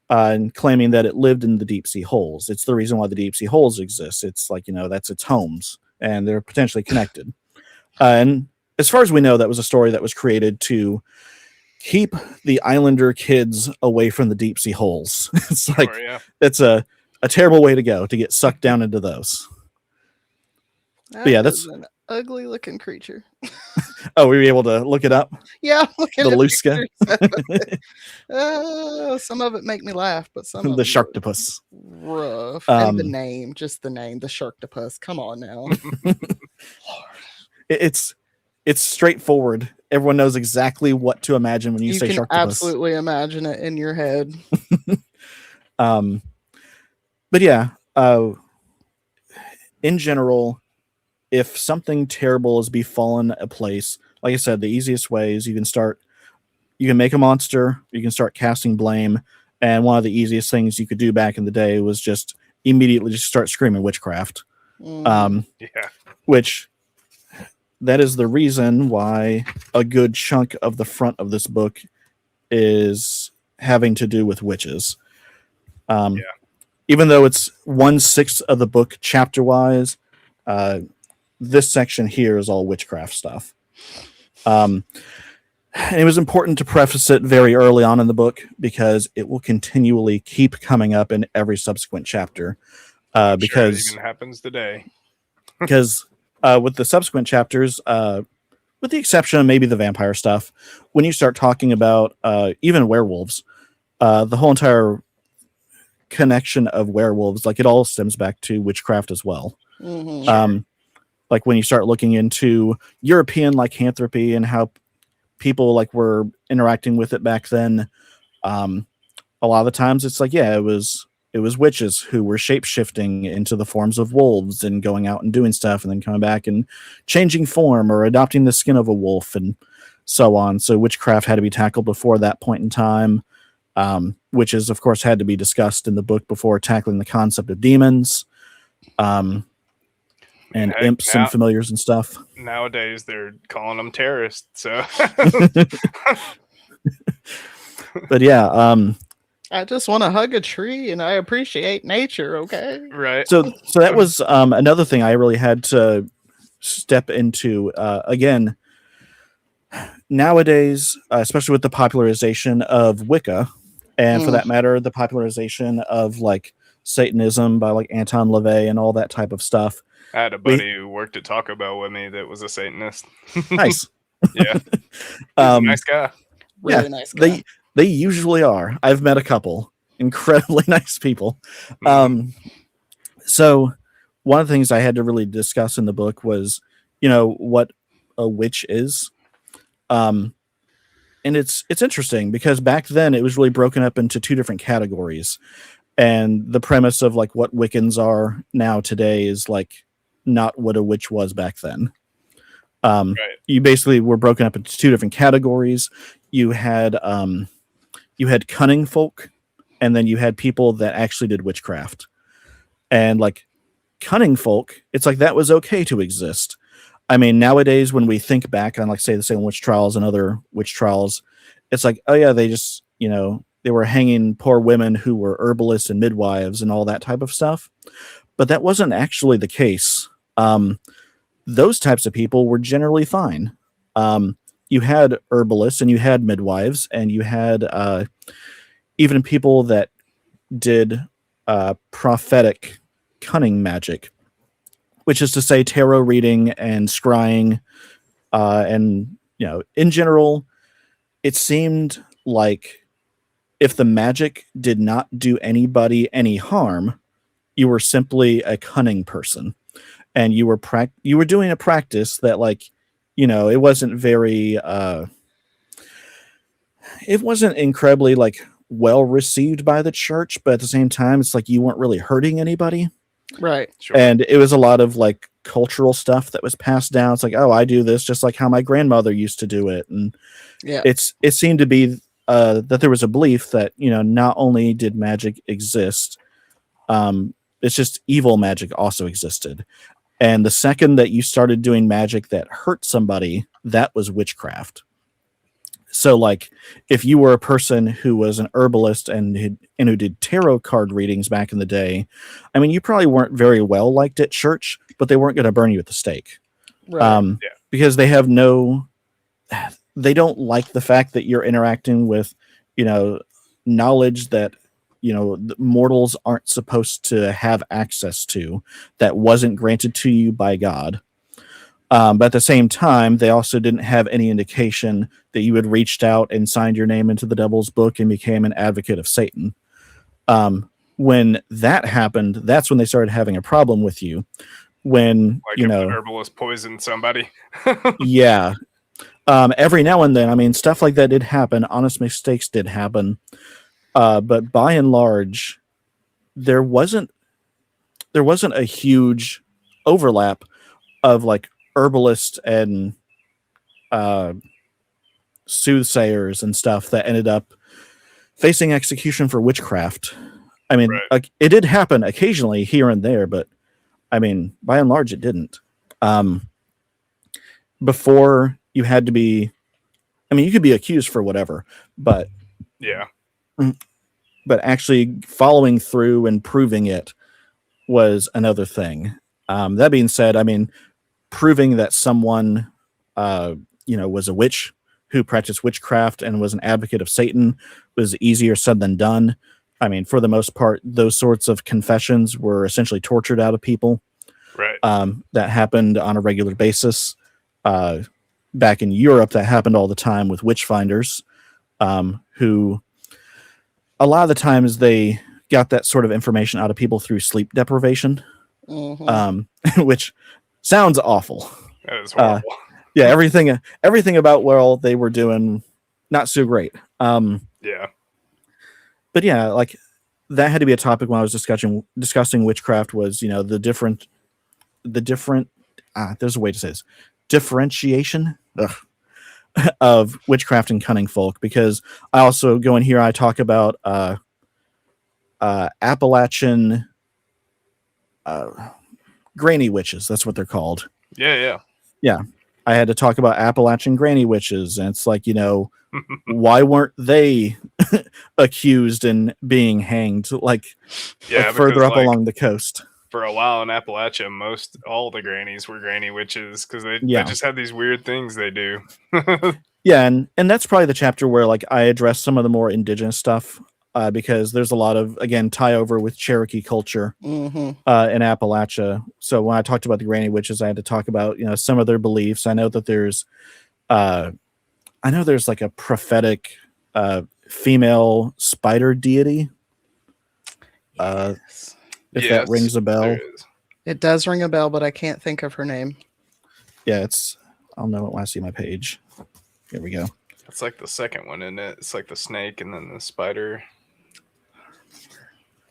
[SPEAKER 3] and claiming that it lived in the deep sea holes. It's the reason why the deep sea holes exist. It's like, that's its homes, and they're potentially connected. And as far as we know, that was a story that was created to keep the islander kids away from the deep sea holes. It's like, that's a terrible way to go, to get sucked down into those.
[SPEAKER 1] That
[SPEAKER 3] But yeah,
[SPEAKER 1] is
[SPEAKER 3] that's
[SPEAKER 1] an ugly looking creature.
[SPEAKER 3] Oh, we were able to look it up?
[SPEAKER 1] Yeah, look at
[SPEAKER 3] The Luska?
[SPEAKER 1] Some of it make me laugh, but some of
[SPEAKER 3] The
[SPEAKER 1] them
[SPEAKER 3] Sharktopus.
[SPEAKER 1] rough. And the name, just the name, the Sharktopus. Come on now.
[SPEAKER 3] It's straightforward. Everyone knows exactly what to imagine when you say
[SPEAKER 1] can
[SPEAKER 3] Sharktopus.
[SPEAKER 1] absolutely imagine it in your head.
[SPEAKER 3] But yeah, in general, if something terrible has befallen a place, like I said, the easiest way is you can make a monster, you can start casting blame, and one of the easiest things you could do back in the day was just immediately just start screaming witchcraft. Which that is the reason why a good chunk of the front of this book is having to do with witches. Even though it's 1/6 of the book chapter wise, this section here is all witchcraft stuff. And it was important to preface it very early on in the book because it will continually keep coming up in every subsequent chapter. Because
[SPEAKER 2] it even happens today.
[SPEAKER 3] Because with the subsequent chapters, with the exception of maybe the vampire stuff, when you start talking about even werewolves, the whole entire connection of werewolves, like it all stems back to witchcraft as well. Like when you start looking into European lycanthropy and how people like were interacting with it back then, a lot of the times it's like, it was witches who were shape-shifting into the forms of wolves and going out and doing stuff and then coming back and changing form or adopting the skin of a wolf and so on. So witchcraft had to be tackled before that point in time. Witches, of course, had to be discussed in the book before tackling the concept of demons, and imps and familiars and stuff.
[SPEAKER 2] Nowadays, they're calling them terrorists. So,
[SPEAKER 3] but yeah,
[SPEAKER 1] I just want to hug a tree and I appreciate nature. Okay,
[SPEAKER 2] right.
[SPEAKER 3] So that was another thing I really had to step into. Again, nowadays, especially with the popularization of Wicca, and for that matter, the popularization of like Satanism by like Anton LaVey and all that type of stuff.
[SPEAKER 2] I had a buddy who worked at Taco Bell with me that was a Satanist.
[SPEAKER 3] Nice.
[SPEAKER 2] Yeah. He's a nice guy.
[SPEAKER 1] Really nice guy.
[SPEAKER 3] They usually are. I've met a couple incredibly nice people. So one of the things I had to really discuss in the book was, what a witch is. And it's interesting because back then it was really broken up into two different categories. And the premise of like what Wiccans are now today is like not what a witch was back then. Right. You basically were broken up into two different categories. You had cunning folk, and then you had people that actually did witchcraft. And like cunning folk, it's like that was okay to exist. I mean, nowadays when we think back on like say the Salem witch trials and other witch trials, it's like, oh yeah, they just, they were hanging poor women who were herbalists and midwives and all that type of stuff. But that wasn't actually the case. Those types of people were generally fine. You had herbalists and you had midwives and you had even people that did prophetic cunning magic, which is to say tarot reading and scrying. And, in general, it seemed like if the magic did not do anybody any harm, you were simply a cunning person. And you were doing a practice that like, it wasn't very, it wasn't incredibly like well received by the church, but at the same time, it's like you weren't really hurting anybody.
[SPEAKER 1] Right.
[SPEAKER 2] Sure.
[SPEAKER 3] And it was a lot of like cultural stuff that was passed down. It's like, oh, I do this just like how my grandmother used to do it. And it seemed to be that there was a belief that, not only did magic exist, It's just evil magic also existed. And the second that you started doing magic that hurt somebody, that was witchcraft. So, like, if you were a person who was an herbalist and who did tarot card readings back in the day, I mean, you probably weren't very well liked at church, but they weren't going to burn you at the stake,
[SPEAKER 1] Right.
[SPEAKER 3] because they don't like the fact that you're interacting with, knowledge that mortals aren't supposed to have access to, that wasn't granted to you by God. But at the same time, they also didn't have any indication that you had reached out and signed your name into the devil's book and became an advocate of Satan. When that happened, that's when they started having a problem with you. When,
[SPEAKER 2] Like if the herbalist poisoned somebody.
[SPEAKER 3] yeah. Every now and then, I mean, stuff like that did happen. Honest mistakes did happen. But by and large, there wasn't a huge overlap of like herbalists and soothsayers and stuff that ended up facing execution for witchcraft. I mean, it did happen occasionally here and there, but I mean, by and large, it didn't. Before you had to be, I mean, you could be accused for whatever, but actually following through and proving it was another thing. That being said, I mean, proving that someone, was a witch who practiced witchcraft and was an advocate of Satan was easier said than done. I mean, for the most part, those sorts of confessions were essentially tortured out of people.
[SPEAKER 2] Right.
[SPEAKER 3] That happened on a regular basis. Back in Europe, that happened all the time with witch finders, who a lot of the times they got that sort of information out of people through sleep deprivation, which sounds awful.
[SPEAKER 2] That is horrible.
[SPEAKER 3] Yeah, everything about what all they were doing, not so great.
[SPEAKER 2] Yeah.
[SPEAKER 3] But yeah, like that had to be a topic when I was discussing witchcraft was, the different, there's a way to say this, differentiation of witchcraft and cunning folk, because I also go in here, I talk about Appalachian granny witches. That's what they're called.
[SPEAKER 2] Yeah.
[SPEAKER 3] I had to talk about Appalachian granny witches, and it's like, why weren't they accused and being hanged like further up along the coast?
[SPEAKER 2] For a while in Appalachia, all the grannies were granny witches because they just had these weird things they do.
[SPEAKER 3] Yeah, and that's probably the chapter where like I address some of the more indigenous stuff, because there's a lot of, again, tie over with Cherokee culture in Appalachia. So when I talked about the granny witches, I had to talk about some of their beliefs. I know that there's like a prophetic female spider deity. If that rings a bell.
[SPEAKER 1] It does ring a bell, but I can't think of her name.
[SPEAKER 3] Yeah, I'll know it when I see my page. Here we go.
[SPEAKER 2] It's like the second one, isn't it? It's like the snake and then the spider.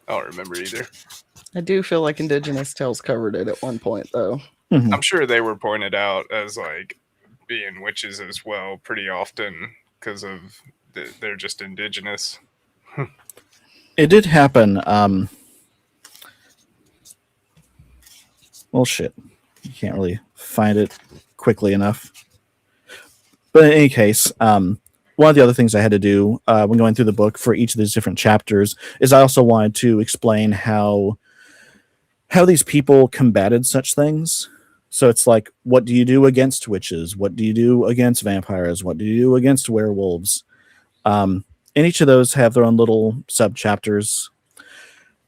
[SPEAKER 2] I don't remember either.
[SPEAKER 1] I do feel like Indigenous Tales covered it at one point, though.
[SPEAKER 3] Mm-hmm.
[SPEAKER 2] I'm sure they were pointed out as like being witches as well pretty often because of they're just indigenous.
[SPEAKER 3] It did happen. Well, shit. You can't really find it quickly enough. But in any case, one of the other things I had to do when going through the book for each of these different chapters is I also wanted to explain how these people combated such things. So it's like, what do you do against witches? What do you do against vampires? What do you do against werewolves? And each of those have their own little sub-chapters.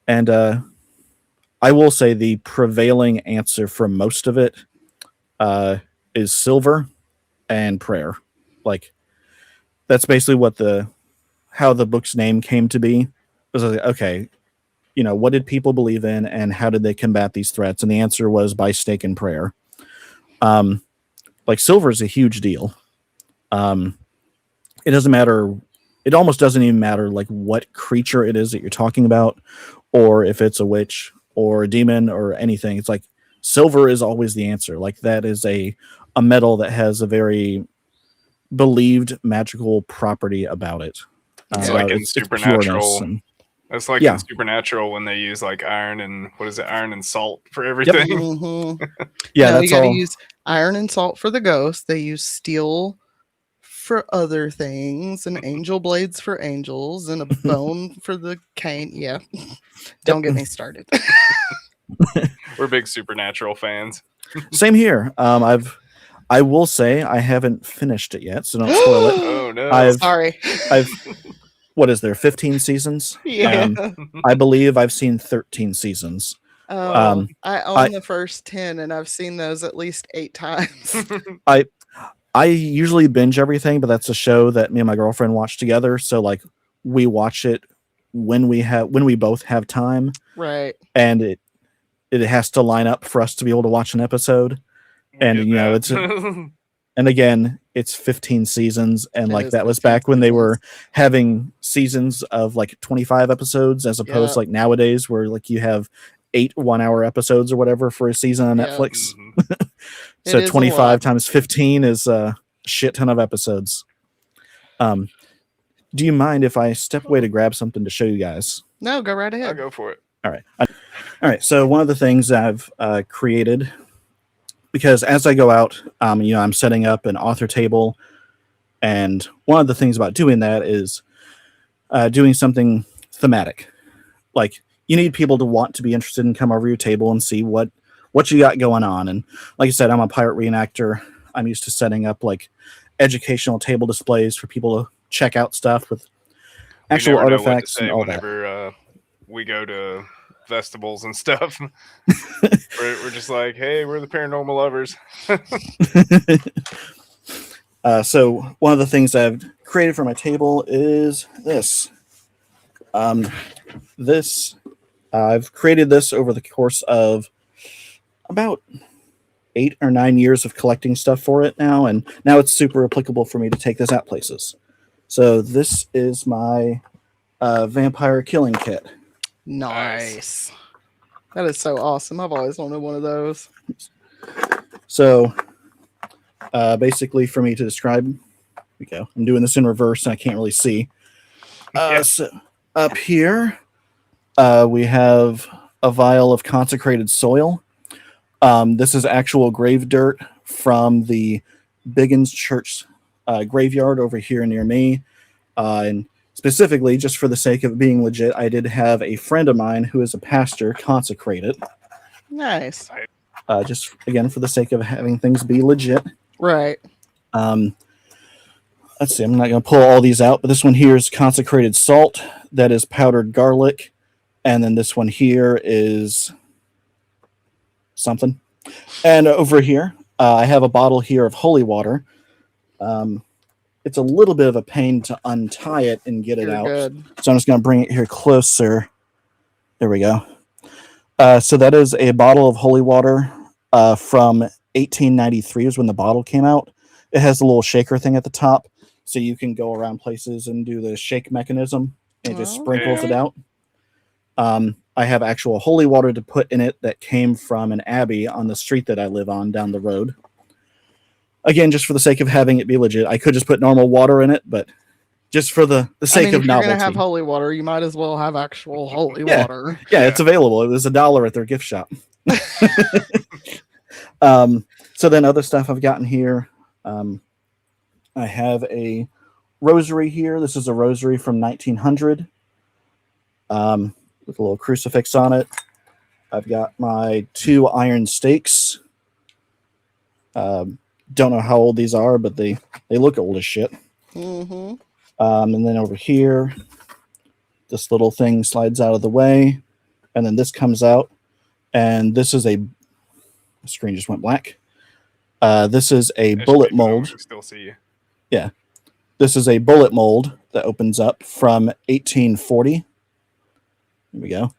[SPEAKER 3] And I will say the prevailing answer for most of it is silver and prayer. Like, that's basically how the book's name came to be. It was like, okay, what did people believe in and how did they combat these threats? And the answer was by stake and prayer. Like, silver is a huge deal. It doesn't matter. It almost doesn't even matter like what creature it is that you're talking about, or if it's a witch or a demon or anything. It's like silver is always the answer. Like, that is a metal that has a very believed magical property about it.
[SPEAKER 2] It's like in supernatural. That's like
[SPEAKER 3] Yeah.
[SPEAKER 2] in Supernatural when they use like iron and iron and salt for everything.
[SPEAKER 1] Mhm.
[SPEAKER 3] Yeah,
[SPEAKER 1] No, you
[SPEAKER 3] that's
[SPEAKER 1] got to
[SPEAKER 3] all.
[SPEAKER 1] use iron and salt for the ghost. They use steel for other things, and angel blades for angels, and a bone for the cane. Yeah. Don't get me started.
[SPEAKER 2] We're big Supernatural fans.
[SPEAKER 3] Same here. I will say I haven't finished it yet, so don't spoil it.
[SPEAKER 2] Oh no!
[SPEAKER 1] Sorry.
[SPEAKER 3] I've what is there? 15 seasons.
[SPEAKER 1] Yeah.
[SPEAKER 3] I believe I've seen 13 seasons.
[SPEAKER 1] Oh, I own
[SPEAKER 3] I-
[SPEAKER 1] the first 10, and I've seen those at least 8 times.
[SPEAKER 3] I usually binge everything, but that's a show that me and my girlfriend watch together. So like we watch it when we both have time,
[SPEAKER 1] Right.
[SPEAKER 3] and it has to line up for us to be able to watch an episode. And
[SPEAKER 2] Get
[SPEAKER 3] you know,
[SPEAKER 2] that.
[SPEAKER 3] and again, it's 15 seasons, and
[SPEAKER 1] It
[SPEAKER 3] like
[SPEAKER 1] is
[SPEAKER 3] that was
[SPEAKER 1] 15
[SPEAKER 3] back when they
[SPEAKER 1] seasons.
[SPEAKER 3] were having seasons of like 25 episodes, as opposed to like nowadays where like you have 8 1-hour episodes or whatever for a season on
[SPEAKER 1] Yep.
[SPEAKER 3] Netflix.
[SPEAKER 2] Mhm.
[SPEAKER 3] So
[SPEAKER 1] It is a
[SPEAKER 3] 25
[SPEAKER 1] lot.
[SPEAKER 3] times 15 is a shit ton of episodes. Do you mind if I step away to grab something to show you guys?
[SPEAKER 1] No, go right
[SPEAKER 2] I'll
[SPEAKER 1] ahead.
[SPEAKER 2] go for it.
[SPEAKER 3] All right. So one of the things I've created, because as I go out, I'm setting up an author table, and one of the things about doing that is doing something thematic. Like you need people to want to be interested and come over your table and see what you got going on. And like I said, I'm a pirate reenactor. I'm used to setting up like educational table displays for people to check out stuff with actual
[SPEAKER 2] We never know what to
[SPEAKER 3] artifacts
[SPEAKER 2] say
[SPEAKER 3] and all that.
[SPEAKER 2] whenever we go to festivals and stuff. we're just like, hey, we're the paranormal lovers.
[SPEAKER 3] So one of the things I've created for my table is this. I've created this over the course of about 8 or 9 years of collecting stuff for it now, and now it's super applicable for me to take this out places. So this is my vampire killing kit.
[SPEAKER 1] Nice. That is so awesome. I've always wanted one of those.
[SPEAKER 3] So basically, for me to describe, here we go. I'm doing this in reverse, and I can't really see. So up here, we have a vial of consecrated soil. This is actual grave dirt from the Biggins Church graveyard over here near me. And specifically, just for the sake of being legit, I did have a friend of mine who is a pastor consecrate it.
[SPEAKER 1] Nice.
[SPEAKER 3] Just again for the sake of having things be legit.
[SPEAKER 1] Right.
[SPEAKER 3] Let's see, I'm not going to pull all these out, but this one here is consecrated salt. That is powdered garlic. And then this one here is something. And over here, I have a bottle here of holy water. It's a little bit of a pain to untie it and get it
[SPEAKER 1] You're
[SPEAKER 3] out.
[SPEAKER 1] good.
[SPEAKER 3] So I'm just going to bring it here closer. There we go. So that is a bottle of holy water from 1893 is when the bottle came out. It has a little shaker thing at the top, so you can go around places and do the shake mechanism, and it just sprinkles it out. I have actual holy water to put in it that came from an abbey on the street that I live on down the road. Again, just for the sake of having it be legit. I could just put normal water in it, but just for the sake of
[SPEAKER 1] if you're
[SPEAKER 3] novelty.
[SPEAKER 1] going to have holy water, you might as well have actual holy water.
[SPEAKER 3] Yeah, it's available. It was $1 at their gift shop. So then other stuff I've gotten here. I have a rosary here. This is a rosary from 1900 with a little crucifix on it. I've got my 2 iron stakes. Don't know how old these are, but they look old as shit.
[SPEAKER 1] Mm-hmm.
[SPEAKER 3] And then over here, this little thing slides out of the way, and then this comes out, and this is the screen just went black. This is a bullet mold.
[SPEAKER 2] We still see you.
[SPEAKER 3] Yeah. This is a bullet mold that opens up from 1840. Here we go.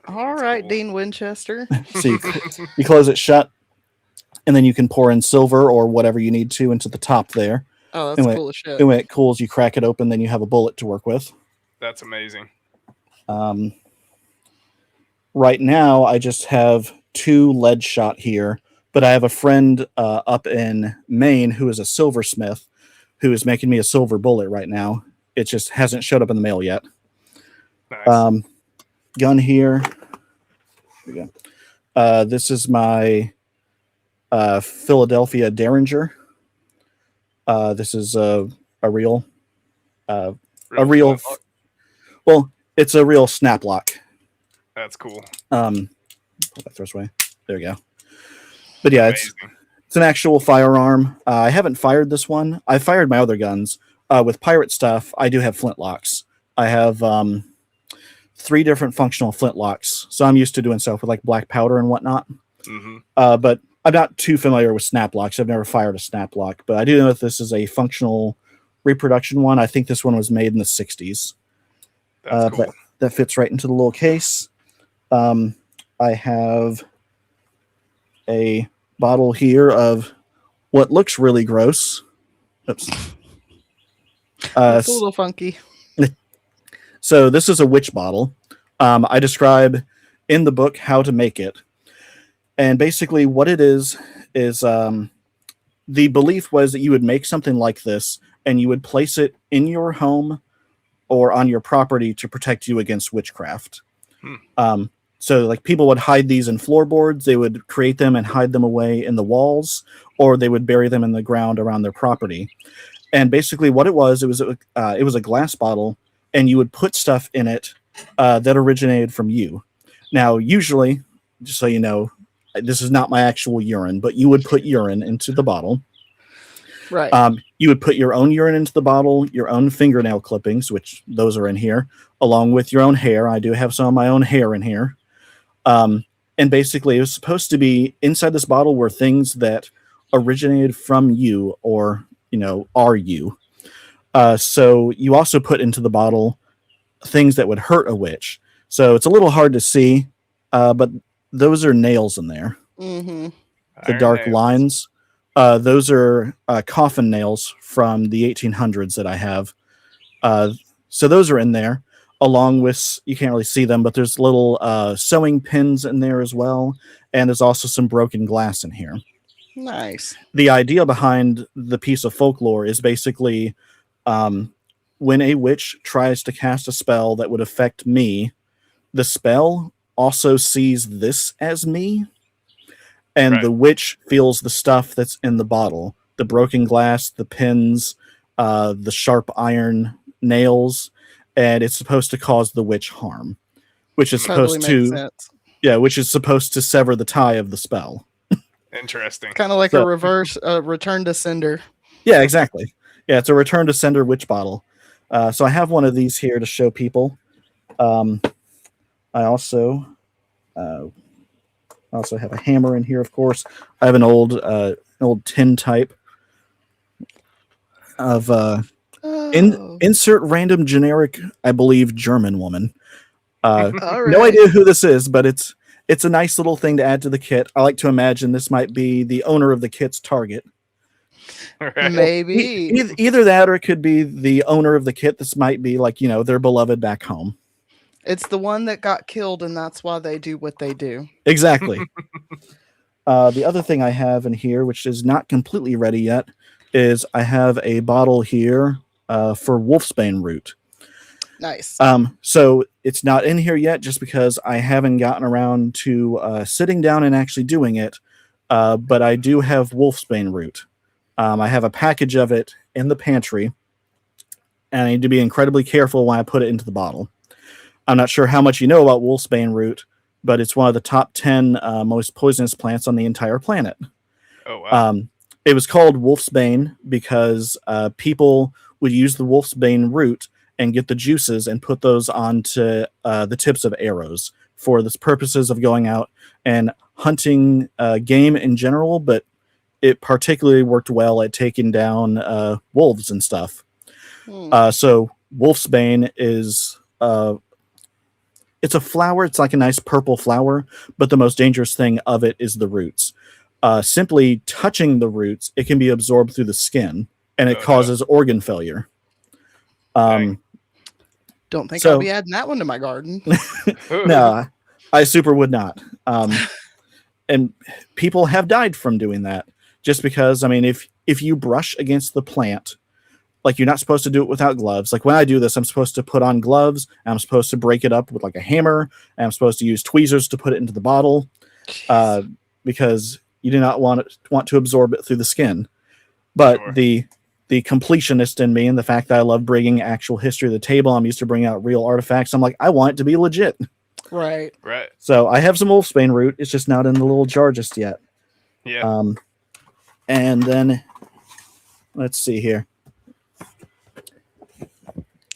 [SPEAKER 1] All right, Dean Winchester.
[SPEAKER 3] So you close it shut, and then you can pour in silver or whatever you need to into the top there.
[SPEAKER 1] Oh, that's cool as shit.
[SPEAKER 3] And when it cools, you crack it open, then you have a bullet to work with.
[SPEAKER 2] That's amazing.
[SPEAKER 3] Right now, I just have 2 lead shot here, but I have a friend up in Maine who is a silversmith who is making me a silver bullet right now. It just hasn't showed up in the mail yet.
[SPEAKER 2] Nice.
[SPEAKER 3] gun here. Here we go. This is my Philadelphia Derringer. This is a real, a real.
[SPEAKER 2] flintlock?
[SPEAKER 3] Well, it's a real snap lock.
[SPEAKER 2] That's cool.
[SPEAKER 3] Pull that thrust away. There we go. But yeah,
[SPEAKER 2] Amazing.
[SPEAKER 3] it's an actual firearm. I haven't fired this one. I fired my other guns. With pirate stuff, I do have flintlocks. I have 3 different functional flintlocks. So I'm used to doing stuff with like black powder and whatnot.
[SPEAKER 2] Mm-hmm.
[SPEAKER 3] But I'm not too familiar with snap locks. I've never fired a snap lock, but I do know that this is a functional reproduction one. I think this one was made in the 60s.
[SPEAKER 2] That's cool.
[SPEAKER 3] That fits right into the little case. I have a bottle here of what looks really gross. Oops.
[SPEAKER 1] It's a little funky.
[SPEAKER 3] So this is a witch bottle. I describe in the book how to make it. And basically what it is the belief was that you would make something like this and you would place it in your home or on your property to protect you against witchcraft. So like people would hide these in floorboards, they would create them and hide them away in the walls, or they would bury them in the ground around their property. And basically what it was a glass bottle, and you would put stuff in it that originated from you. Now, usually, just so you know, this is not my actual urine, but you would put urine into the bottle.
[SPEAKER 1] Right.
[SPEAKER 3] You would put your own urine into the bottle, your own fingernail clippings, which those are in here, along with your own hair. I do have some of my own hair in here. And basically, it was supposed to be inside this bottle were things that originated from you or, are you. So you also put into the bottle things that would hurt a witch. So it's a little hard to see, but those are nails in there.
[SPEAKER 1] Mm-hmm.
[SPEAKER 3] The dark lines. Those are coffin nails from the 1800s that I have. So those are in there, along with, you can't really see them, but there's little sewing pins in there as well. And there's also some broken glass in here.
[SPEAKER 1] Nice.
[SPEAKER 3] The idea behind the piece of folklore is basically when a witch tries to cast a spell that would affect me, the spell also sees this as me. And the witch feels the stuff that's in the bottle, the broken glass, the pins, the sharp iron nails, and it's supposed to cause the witch harm, which is
[SPEAKER 1] Totally
[SPEAKER 3] supposed
[SPEAKER 1] makes
[SPEAKER 3] to,
[SPEAKER 1] sense.
[SPEAKER 3] which is supposed to sever the tie of the spell.
[SPEAKER 2] Interesting.
[SPEAKER 1] Kind of like a reverse return to sender.
[SPEAKER 3] Yeah, exactly. Yeah, it's a return to sender witch bottle. So I have one of these here to show people. I also have a hammer in here, of course. I have an old tin type of insert random generic, I believe, German woman. No idea who this is, but it's a nice little thing to add to the kit. I like to imagine this might be the owner of the kit's target.
[SPEAKER 2] Right.
[SPEAKER 1] Maybe.
[SPEAKER 3] Either that, or it could be the owner of the kit. This might be like, their beloved back home.
[SPEAKER 1] It's the one that got killed, and that's why they do what they do.
[SPEAKER 3] Exactly. The other thing I have in here, which is not completely ready yet, is I have a bottle here for wolfsbane root.
[SPEAKER 1] Nice.
[SPEAKER 3] So it's not in here yet just because I haven't gotten around to sitting down and actually doing it. But I do have wolfsbane root. I have a package of it in the pantry, and I need to be incredibly careful when I put it into the bottle. I'm not sure how much you know about wolfsbane root, but it's one of the top 10 most poisonous plants on the entire planet.
[SPEAKER 2] Oh, wow.
[SPEAKER 3] It was called wolfsbane because people would use the wolfsbane root and get the juices and put those onto the tips of arrows for the purposes of going out and hunting game in general, but it particularly worked well at taking down wolves and stuff. So wolfsbane is... it's a flower. It's like a nice purple flower, but the most dangerous thing of it is the roots. Simply touching the roots, it can be absorbed through the skin, and it causes organ failure.
[SPEAKER 1] Don't think I'll be adding that one to my garden.
[SPEAKER 3] No, I super would not. And people have died from doing that just because, if you brush against the plant, like you're not supposed to do it without gloves. Like when I do this, I'm supposed to put on gloves. I'm supposed to break it up with like a hammer. And I'm supposed to use tweezers to put it into the bottle, because you do not want to absorb it through the skin. But
[SPEAKER 2] Sure.
[SPEAKER 3] the completionist in me and the fact that I love bringing actual history to the table, I'm used to bringing out real artifacts. I'm like, I want it to be legit.
[SPEAKER 1] Right.
[SPEAKER 2] Right.
[SPEAKER 3] So I have some wolfsbane root. It's just not in the little jar just yet.
[SPEAKER 2] Yeah.
[SPEAKER 3] And then let's see here.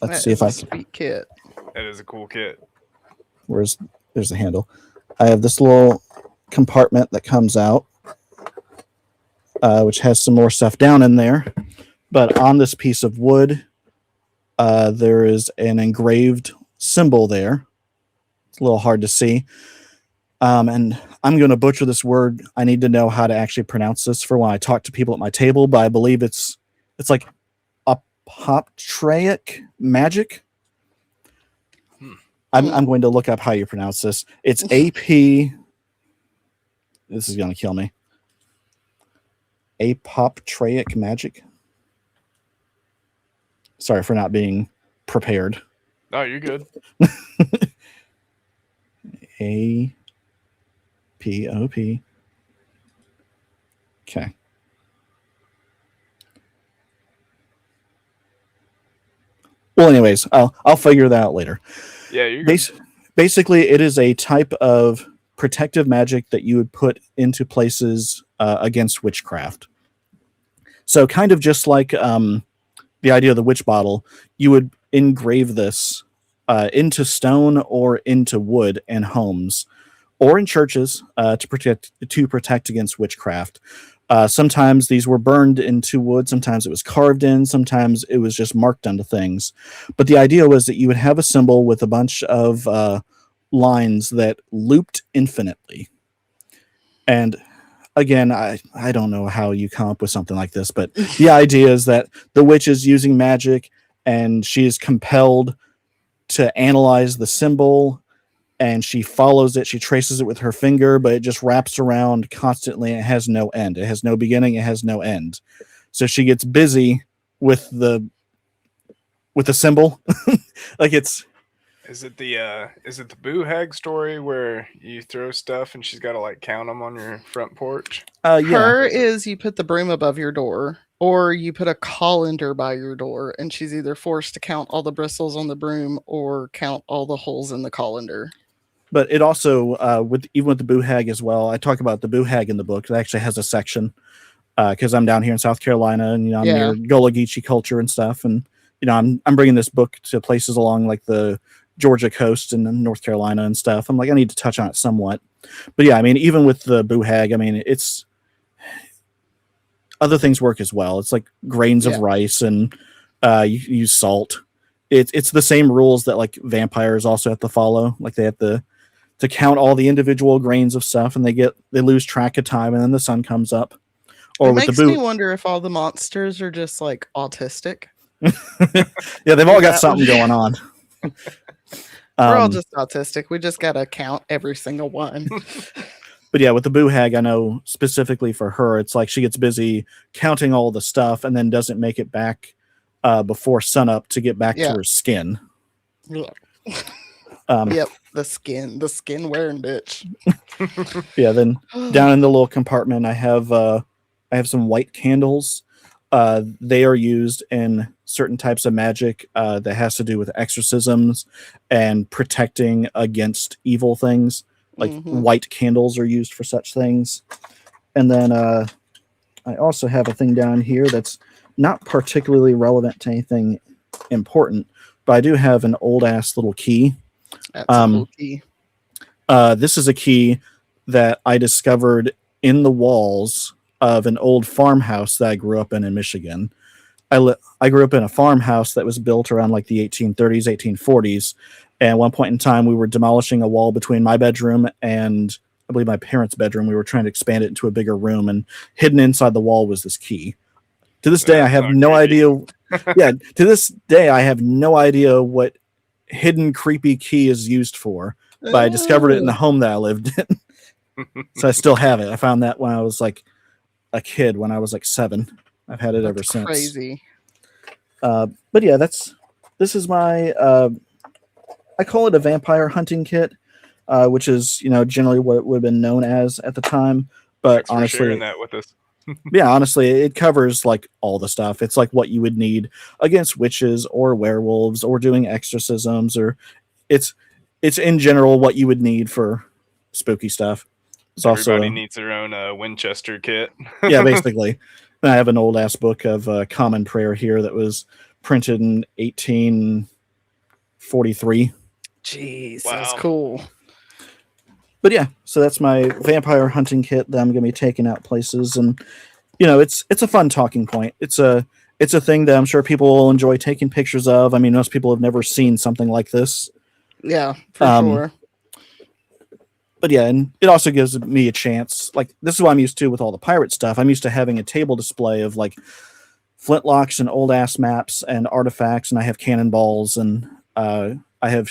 [SPEAKER 3] Let's see if I can.
[SPEAKER 1] Sweet kit.
[SPEAKER 2] That is a cool kit.
[SPEAKER 3] There's the handle. I have this little compartment that comes out, which has some more stuff down in there. But on this piece of wood, there is an engraved symbol there. It's a little hard to see. And I'm going to butcher this word. I need to know how to actually pronounce this for when I talk to people at my table, but I believe it's like apoptraic magic. I'm going to look up how you pronounce this. It's AP. This is going to kill me. Apoptraic magic. Sorry for not being prepared.
[SPEAKER 2] Oh, you're good.
[SPEAKER 3] A-P-O-P. Okay. Well, anyways, I'll figure that out later.
[SPEAKER 2] Yeah, you're good.
[SPEAKER 3] Basically, it is a type of protective magic that you would put into places against witchcraft. So kind of just like the idea of the witch bottle, you would engrave this into stone or into wood in homes or in churches to protect against witchcraft. Sometimes these were burned into wood. Sometimes it was carved in. Sometimes it was just marked onto things. But the idea was that you would have a symbol with a bunch of lines that looped infinitely. And again, I don't know how you come up with something like this, but the idea is that the witch is using magic and she is compelled to analyze the symbol, and she follows it. She traces it with her finger, but it just wraps around constantly. It has no end. It has no beginning. It has no end. So she gets busy with the symbol. Like it's.
[SPEAKER 2] Is it the Boo Hag story where you throw stuff and she's got to like count them on your front porch?
[SPEAKER 3] Yeah.
[SPEAKER 1] Her is you put the broom above your door, or you put a colander by your door, and she's either forced to count all the bristles on the broom or count all the holes in the colander.
[SPEAKER 3] But it also, even with the Boo Hag as well, I talk about the Boo Hag in the book. It actually has a section because I'm down here in South Carolina, and I'm near Gullah Geechee culture and stuff, and I'm bringing this book to places along like the Georgia coast and North Carolina and stuff. I'm like, I need to touch on it somewhat. But yeah, I mean, even with the Boo Hag, I mean, it's other things work as well. It's like grains of rice, and you use salt. It's the same rules that like vampires also have to follow. Like they have to count all the individual grains of stuff, and they lose track of time, and then the sun comes up. Or
[SPEAKER 1] it
[SPEAKER 3] with
[SPEAKER 1] makes
[SPEAKER 3] the
[SPEAKER 1] me wonder if all the monsters are just like autistic.
[SPEAKER 3] Yeah, they've all got something going on.
[SPEAKER 1] We're all just autistic. We just gotta count every single one.
[SPEAKER 3] But yeah, with the Boo Hag, I know specifically for her, it's like she gets busy counting all the stuff and then doesn't make it back before sunup to get back to her skin.
[SPEAKER 1] Yep, the skin wearing bitch.
[SPEAKER 3] Yeah, then down in the little compartment, I have some white candles. They are used in certain types of magic that has to do with exorcisms and protecting against evil things. Like white candles are used for such things. And then I also have a thing down here that's not particularly relevant to anything important, but I do have an old ass little key.
[SPEAKER 1] That's a cool key.
[SPEAKER 3] This is a key that I discovered in the walls of an old farmhouse that I grew up in Michigan. I grew up in a farmhouse that was built around like the 1830s, 1840s. And at one point in time, we were demolishing a wall between my bedroom and I believe my parents' bedroom. We were trying to expand it into a bigger room, and hidden inside the wall was this key. To this day, I have no idea. Yeah, to this day, I have no idea what hidden creepy key is used for. But I discovered it in the home that I lived in. So I still have it. I found that when I was like a kid, when I was like 7. I've had it ever since.
[SPEAKER 1] Crazy.
[SPEAKER 3] But yeah, this is my I call it a vampire hunting kit, which is generally what it would have been known as at the time. But
[SPEAKER 2] Thanks for sharing
[SPEAKER 3] honestly,
[SPEAKER 2] that with us.
[SPEAKER 3] yeah, honestly, it covers like all the stuff. It's like what you would need against witches or werewolves or doing exorcisms, or it's it's in general what you would need for spooky stuff. It's also
[SPEAKER 2] Everybody needs their own Winchester kit.
[SPEAKER 3] yeah, basically. I have an old ass book of Common Prayer here that was printed in 1843.
[SPEAKER 1] Jeez,
[SPEAKER 2] Wow.
[SPEAKER 1] that's cool.
[SPEAKER 3] But yeah, so that's my vampire hunting kit that I'm going to be taking out places, and it's a fun talking point. It's a thing that I'm sure people will enjoy taking pictures of. I mean, most people have never seen something like this.
[SPEAKER 1] Yeah, for sure.
[SPEAKER 3] But yeah, and it also gives me a chance. Like, this is what I'm used to with all the pirate stuff. I'm used to having a table display of like flintlocks and old ass maps and artifacts, and I have cannonballs, and I have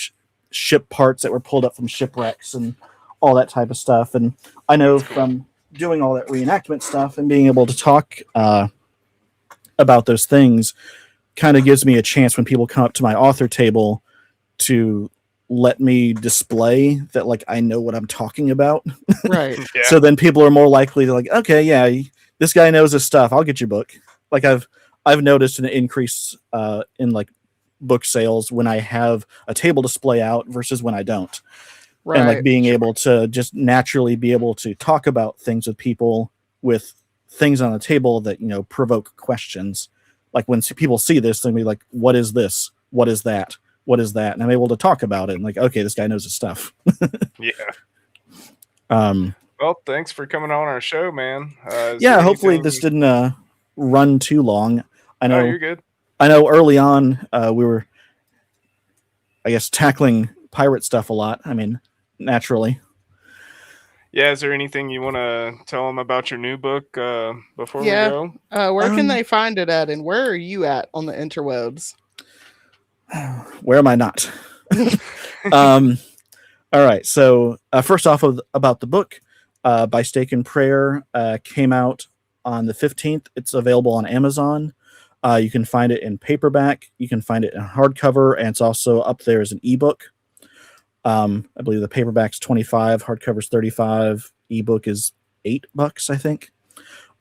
[SPEAKER 3] ship parts that were pulled up from shipwrecks and all that type of stuff. And I know from doing all that reenactment stuff and being able to talk about those things kind of gives me a chance when people come up to my author table to let me display that like I know what I'm talking about.
[SPEAKER 1] Right.
[SPEAKER 2] Yeah.
[SPEAKER 3] So then people are more likely to like, okay, yeah, this guy knows his stuff. I'll get your book. Like I've noticed an increase in like book sales when I have a table display out versus when I don't.
[SPEAKER 1] Right.
[SPEAKER 3] And like being able to just naturally be able to talk about things with people with things on the table that provoke questions. Like when people see this, they'll be like, what is this? What is that? What is that? And I'm able to talk about it and like, okay, this guy knows his stuff.
[SPEAKER 2] Yeah.
[SPEAKER 3] Well,
[SPEAKER 2] thanks for coming on our show, man.
[SPEAKER 3] yeah, hopefully this didn't run too long. I know
[SPEAKER 2] you're good.
[SPEAKER 3] I know early on we were, I guess, tackling pirate stuff a lot. I mean, naturally.
[SPEAKER 2] Yeah, is there anything you want to tell them about your new book before we go?
[SPEAKER 1] Where can they find it at, and where are you at on the interwebs?
[SPEAKER 3] Where am I not? All right. So first off, about the book, By Stake and Prayer came out on the 15th. It's available on Amazon. You can find it in paperback. You can find it in hardcover, and it's also up there as an ebook. I believe the paperback's $25, hardcover's $35, ebook is $8, I think.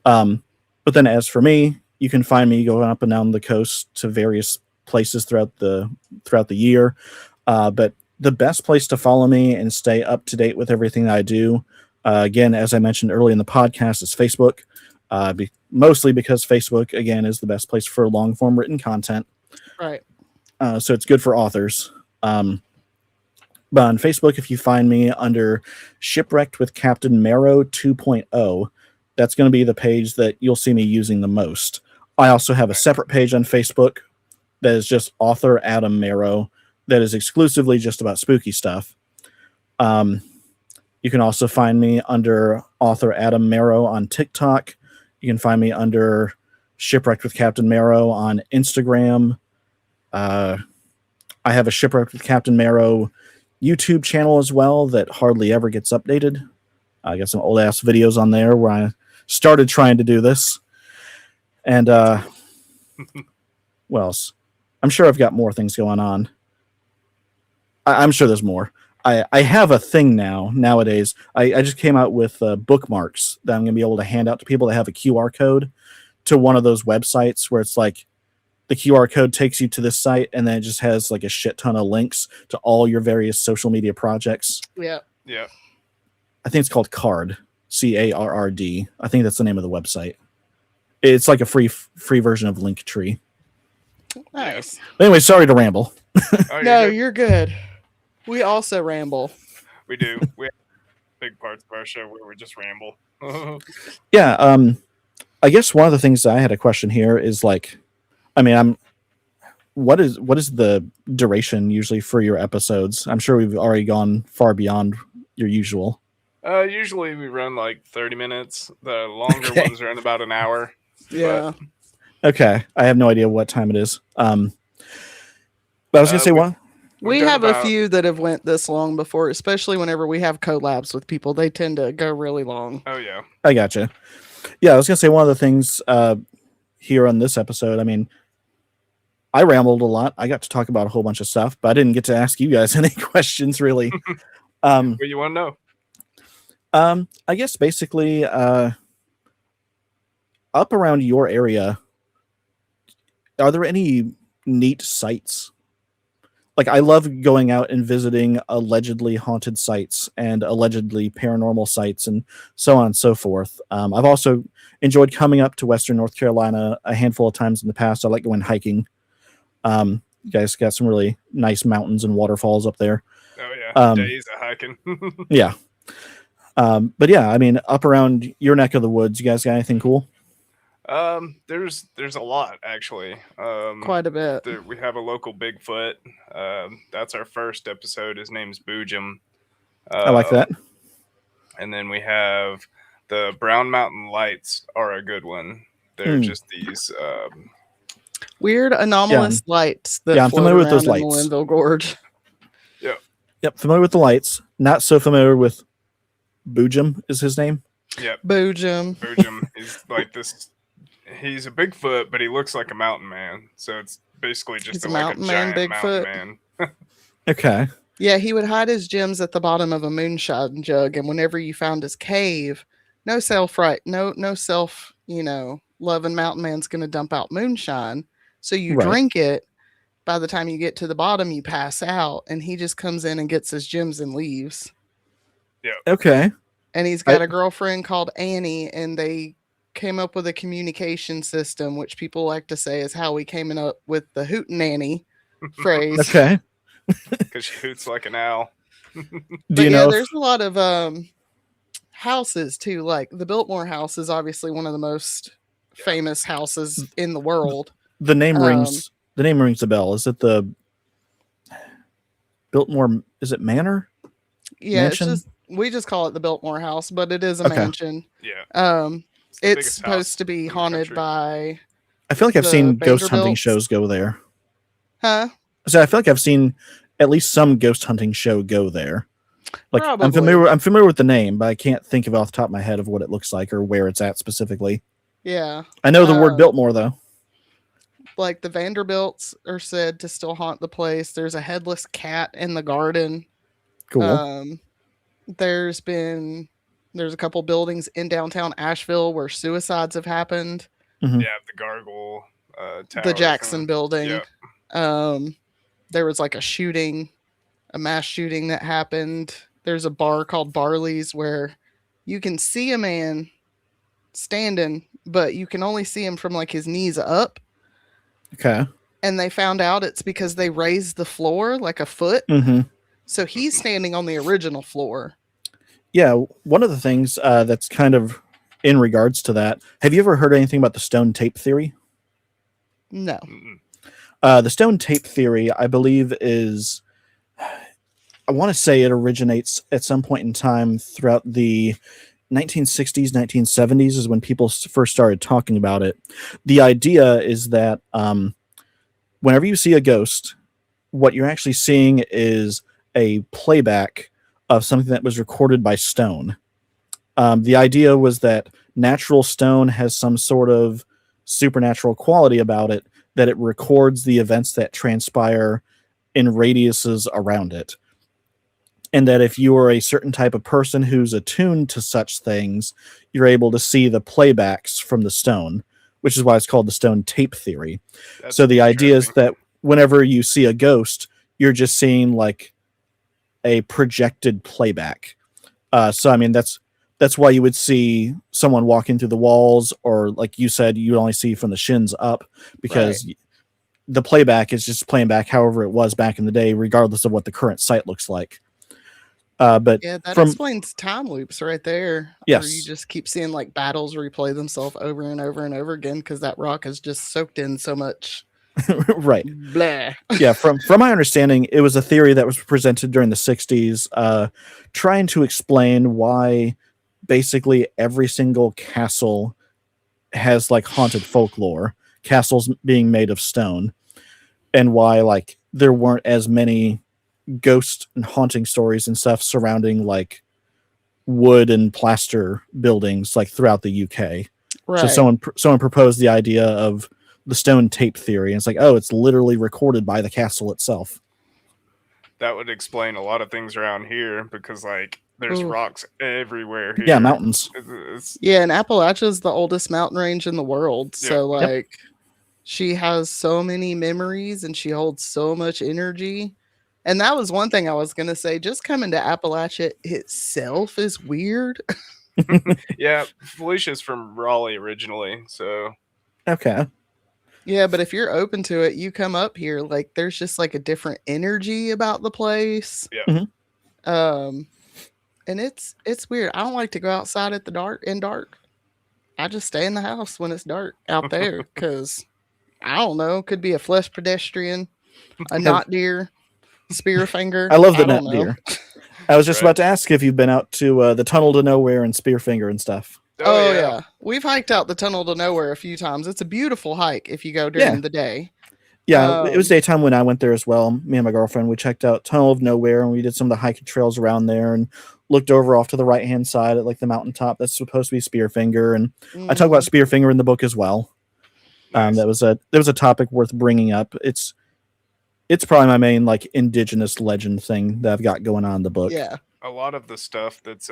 [SPEAKER 3] But then as for me, you can find me going up and down the coast to various places throughout the year. But the best place to follow me and stay up to date with everything that I do, again, as I mentioned early in the podcast, is Facebook. Mostly because Facebook, again, is the best place for long form written content.
[SPEAKER 1] Right.
[SPEAKER 3] So it's good for authors. But on Facebook, if you find me under Shipwrecked with Captain Marrow 2.0, that's going to be the page that you'll see me using the most. I also have a separate page on Facebook that is just author Adam Marrow that is exclusively just about spooky stuff. You can also find me under author Adam Marrow on TikTok. You can find me under Shipwrecked with Captain Marrow on Instagram. I have a Shipwrecked with Captain Marrow YouTube channel as well that hardly ever gets updated. I got some old ass videos on there where I started trying to do this. And what else? I'm sure I've got more things going on. I'm sure there's more. I have a thing nowadays. I just came out with bookmarks that I'm going to be able to hand out to people that have a QR code to one of those websites where it's like the QR code takes you to this site and then it just has like a shit ton of links to all your various social media projects.
[SPEAKER 1] Yeah.
[SPEAKER 2] Yeah.
[SPEAKER 3] I think it's called Card, CARRD. I think that's the name of the website. It's like a free version of Linktree.
[SPEAKER 1] Nice.
[SPEAKER 3] But anyway, sorry to ramble.
[SPEAKER 1] No, you're good. We also ramble.
[SPEAKER 2] We do. We have big parts of our show where we just ramble.
[SPEAKER 3] Yeah. I guess one of the things I had a question here is like, I mean, what is the duration usually for your episodes? I'm sure we've already gone far beyond your usual.
[SPEAKER 2] Usually we run like 30 minutes. The longer ones run about an hour.
[SPEAKER 1] Yeah.
[SPEAKER 3] Okay. I have no idea what time it is. But I was gonna say what?
[SPEAKER 1] We have a few that have went this long before, especially whenever we have collabs with people. They tend to go really long.
[SPEAKER 2] Oh yeah.
[SPEAKER 3] I gotcha. Yeah, I was gonna say one of the things here on this episode, I mean, I rambled a lot. I got to talk about a whole bunch of stuff, but I didn't get to ask you guys any questions really.
[SPEAKER 2] What do you want to know?
[SPEAKER 3] I guess basically, up around your area, are there any neat sites? Like, I love going out and visiting allegedly haunted sites and allegedly paranormal sites and so on and so forth. I've also enjoyed coming up to Western North Carolina a handful of times in the past. I like going hiking. You guys got some really nice mountains and waterfalls up there.
[SPEAKER 2] Oh yeah, days of hiking.
[SPEAKER 3] Yeah. But yeah, I mean, up around your neck of the woods, you guys got anything cool?
[SPEAKER 2] There's a lot actually.
[SPEAKER 1] Quite a bit.
[SPEAKER 2] We have a local Bigfoot. That's our first episode. His name's Boojum.
[SPEAKER 3] I like that.
[SPEAKER 2] And then we have the Brown Mountain Lights are a good one. They're just these
[SPEAKER 1] weird anomalous lights that
[SPEAKER 3] I'm
[SPEAKER 1] float
[SPEAKER 3] familiar with
[SPEAKER 1] around
[SPEAKER 3] those
[SPEAKER 1] in the
[SPEAKER 3] lights.
[SPEAKER 1] Linville Gorge.
[SPEAKER 3] Yep, familiar with the lights. Not so familiar with Boojum is his name.
[SPEAKER 2] Yep.
[SPEAKER 1] Boojum.
[SPEAKER 2] Boojum is like this. He's a Bigfoot, but he looks like a mountain man. So it's basically just
[SPEAKER 1] He's a
[SPEAKER 2] like
[SPEAKER 1] mountain
[SPEAKER 2] a
[SPEAKER 1] man,
[SPEAKER 2] giant
[SPEAKER 1] Bigfoot.
[SPEAKER 2] mountain man.
[SPEAKER 3] Okay.
[SPEAKER 1] Yeah, he would hide his gems at the bottom of a moonshine jug, and whenever you found his cave, no self loving mountain man's gonna dump out moonshine. So you
[SPEAKER 3] Right.
[SPEAKER 1] drink it. By the time you get to the bottom, you pass out, and he just comes in and gets his gems and leaves.
[SPEAKER 3] Okay.
[SPEAKER 1] And he's got a girlfriend called Annie, and they came up with a communication system, which people like to say is how we came up with the hootenanny phrase.
[SPEAKER 3] Okay.
[SPEAKER 2] Because she hoots like an owl.
[SPEAKER 3] Do you know?
[SPEAKER 1] There's a lot of houses too. Like the Biltmore House is obviously one of the most famous houses in the world.
[SPEAKER 3] The name rings. The name rings a bell. Is it the Biltmore? Is it Manor?
[SPEAKER 1] Yeah,
[SPEAKER 3] Mansion?
[SPEAKER 1] we just call it the Biltmore House, but it is a mansion.
[SPEAKER 2] Yeah.
[SPEAKER 1] It's supposed to be haunted by.
[SPEAKER 3] I feel like I've seen ghost hunting
[SPEAKER 1] Vanderbilts.
[SPEAKER 3] shows go there.
[SPEAKER 1] Huh?
[SPEAKER 3] So I feel like I've seen at least some ghost hunting show go there. Like I'm
[SPEAKER 1] Probably.
[SPEAKER 3] familiar with the name, but I can't think of off the top of my head of what it looks like or where it's at specifically.
[SPEAKER 1] Yeah.
[SPEAKER 3] I know the word Biltmore though.
[SPEAKER 1] Like the Vanderbilts are said to still haunt the place. There's a headless cat in the garden.
[SPEAKER 3] Cool.
[SPEAKER 1] There's a couple buildings in downtown Asheville where suicides have happened.
[SPEAKER 3] Mhm.
[SPEAKER 2] Yeah, the Gargoyle Tower.
[SPEAKER 1] The Jackson building.
[SPEAKER 2] Yeah.
[SPEAKER 1] There was like a mass shooting that happened. There's a bar called Barley's where you can see a man standing, but you can only see him from like his knees up.
[SPEAKER 3] Okay.
[SPEAKER 1] And they found out it's because they raised the floor like a foot.
[SPEAKER 3] Mm-hmm.
[SPEAKER 1] So he's standing on the original floor.
[SPEAKER 3] Yeah, one of the things that's kind of in regards to that. Have you ever heard anything about the stone tape theory?
[SPEAKER 1] No.
[SPEAKER 3] The stone tape theory, I believe, is, I want to say it originates at some point in time throughout the 1960s, 1970s is when people first started talking about it. The idea is that whenever you see a ghost, what you're actually seeing is a playback of something that was recorded by stone. The idea was that natural stone has some sort of supernatural quality about it, that it records the events that transpire in radiuses around it. And that if you are a certain type of person who's attuned to such things, you're able to see the playbacks from the stone, which is why it's called the stone tape theory. So the idea is that whenever you see a ghost, you're just seeing like a projected playback. So, I mean, that's why you would see someone walking through the walls, or like you said, you only see from the shins up, because the playback is just playing back however it was back in the day, regardless of what the current site looks like. But
[SPEAKER 1] yeah, that explains time loops right there.
[SPEAKER 3] Yes.
[SPEAKER 1] Where you just keep seeing like battles replay themselves over and over and over again because that rock has just soaked in so much.
[SPEAKER 3] Right.
[SPEAKER 1] Blah.
[SPEAKER 3] Yeah, from my understanding, it was a theory that was presented during the 60s, trying to explain why basically every single castle has like haunted folklore, castles being made of stone, and why like there weren't as many ghost and haunting stories and stuff surrounding like wood and plaster buildings like throughout the UK.
[SPEAKER 1] Right.
[SPEAKER 3] So someone proposed the idea of the stone tape theory. And it's like, oh, it's literally recorded by the castle itself.
[SPEAKER 2] That would explain a lot of things around here because, like, there's
[SPEAKER 1] Ooh.
[SPEAKER 2] rocks everywhere here.
[SPEAKER 3] Yeah, mountains.
[SPEAKER 1] Yeah, and Appalachia's the oldest mountain range in the world. So,
[SPEAKER 3] Yep.
[SPEAKER 1] like, she has so many memories and she holds so much energy. And that was one thing I was going to say. Just coming to Appalachia itself is weird.
[SPEAKER 2] Yeah, Felicia's from Raleigh originally, so
[SPEAKER 3] Okay.
[SPEAKER 1] Yeah, but if you're open to it, you come up here. Like, there's just like a different energy about the place.
[SPEAKER 2] yeah.
[SPEAKER 1] And it's weird. I don't like to go outside at the dark. I just stay in the house when it's dark out there because I don't know. Could be a flesh pedestrian, a knot deer, spear finger.
[SPEAKER 3] I love the
[SPEAKER 1] don't
[SPEAKER 3] net
[SPEAKER 1] know.
[SPEAKER 3] deer. I was just
[SPEAKER 2] Right.
[SPEAKER 3] about to ask if you've been out to the Tunnel to Nowhere and Spearfinger and stuff.
[SPEAKER 1] Oh yeah, we've hiked out the Tunnel to Nowhere a few times. It's a beautiful hike if you go during the day.
[SPEAKER 3] Yeah, it was daytime when I went there as well. Me and my girlfriend, we checked out Tunnel of Nowhere and we did some of the hiking trails around there and looked over off to the right hand side at like the mountaintop that's supposed to be Spearfinger. And I talk about Spearfinger in the book as well.
[SPEAKER 2] Nice.
[SPEAKER 3] That was a topic worth bringing up. It's probably my main like indigenous legend thing that I've got going on in the book.
[SPEAKER 1] Yeah.
[SPEAKER 2] A lot of the stuff that's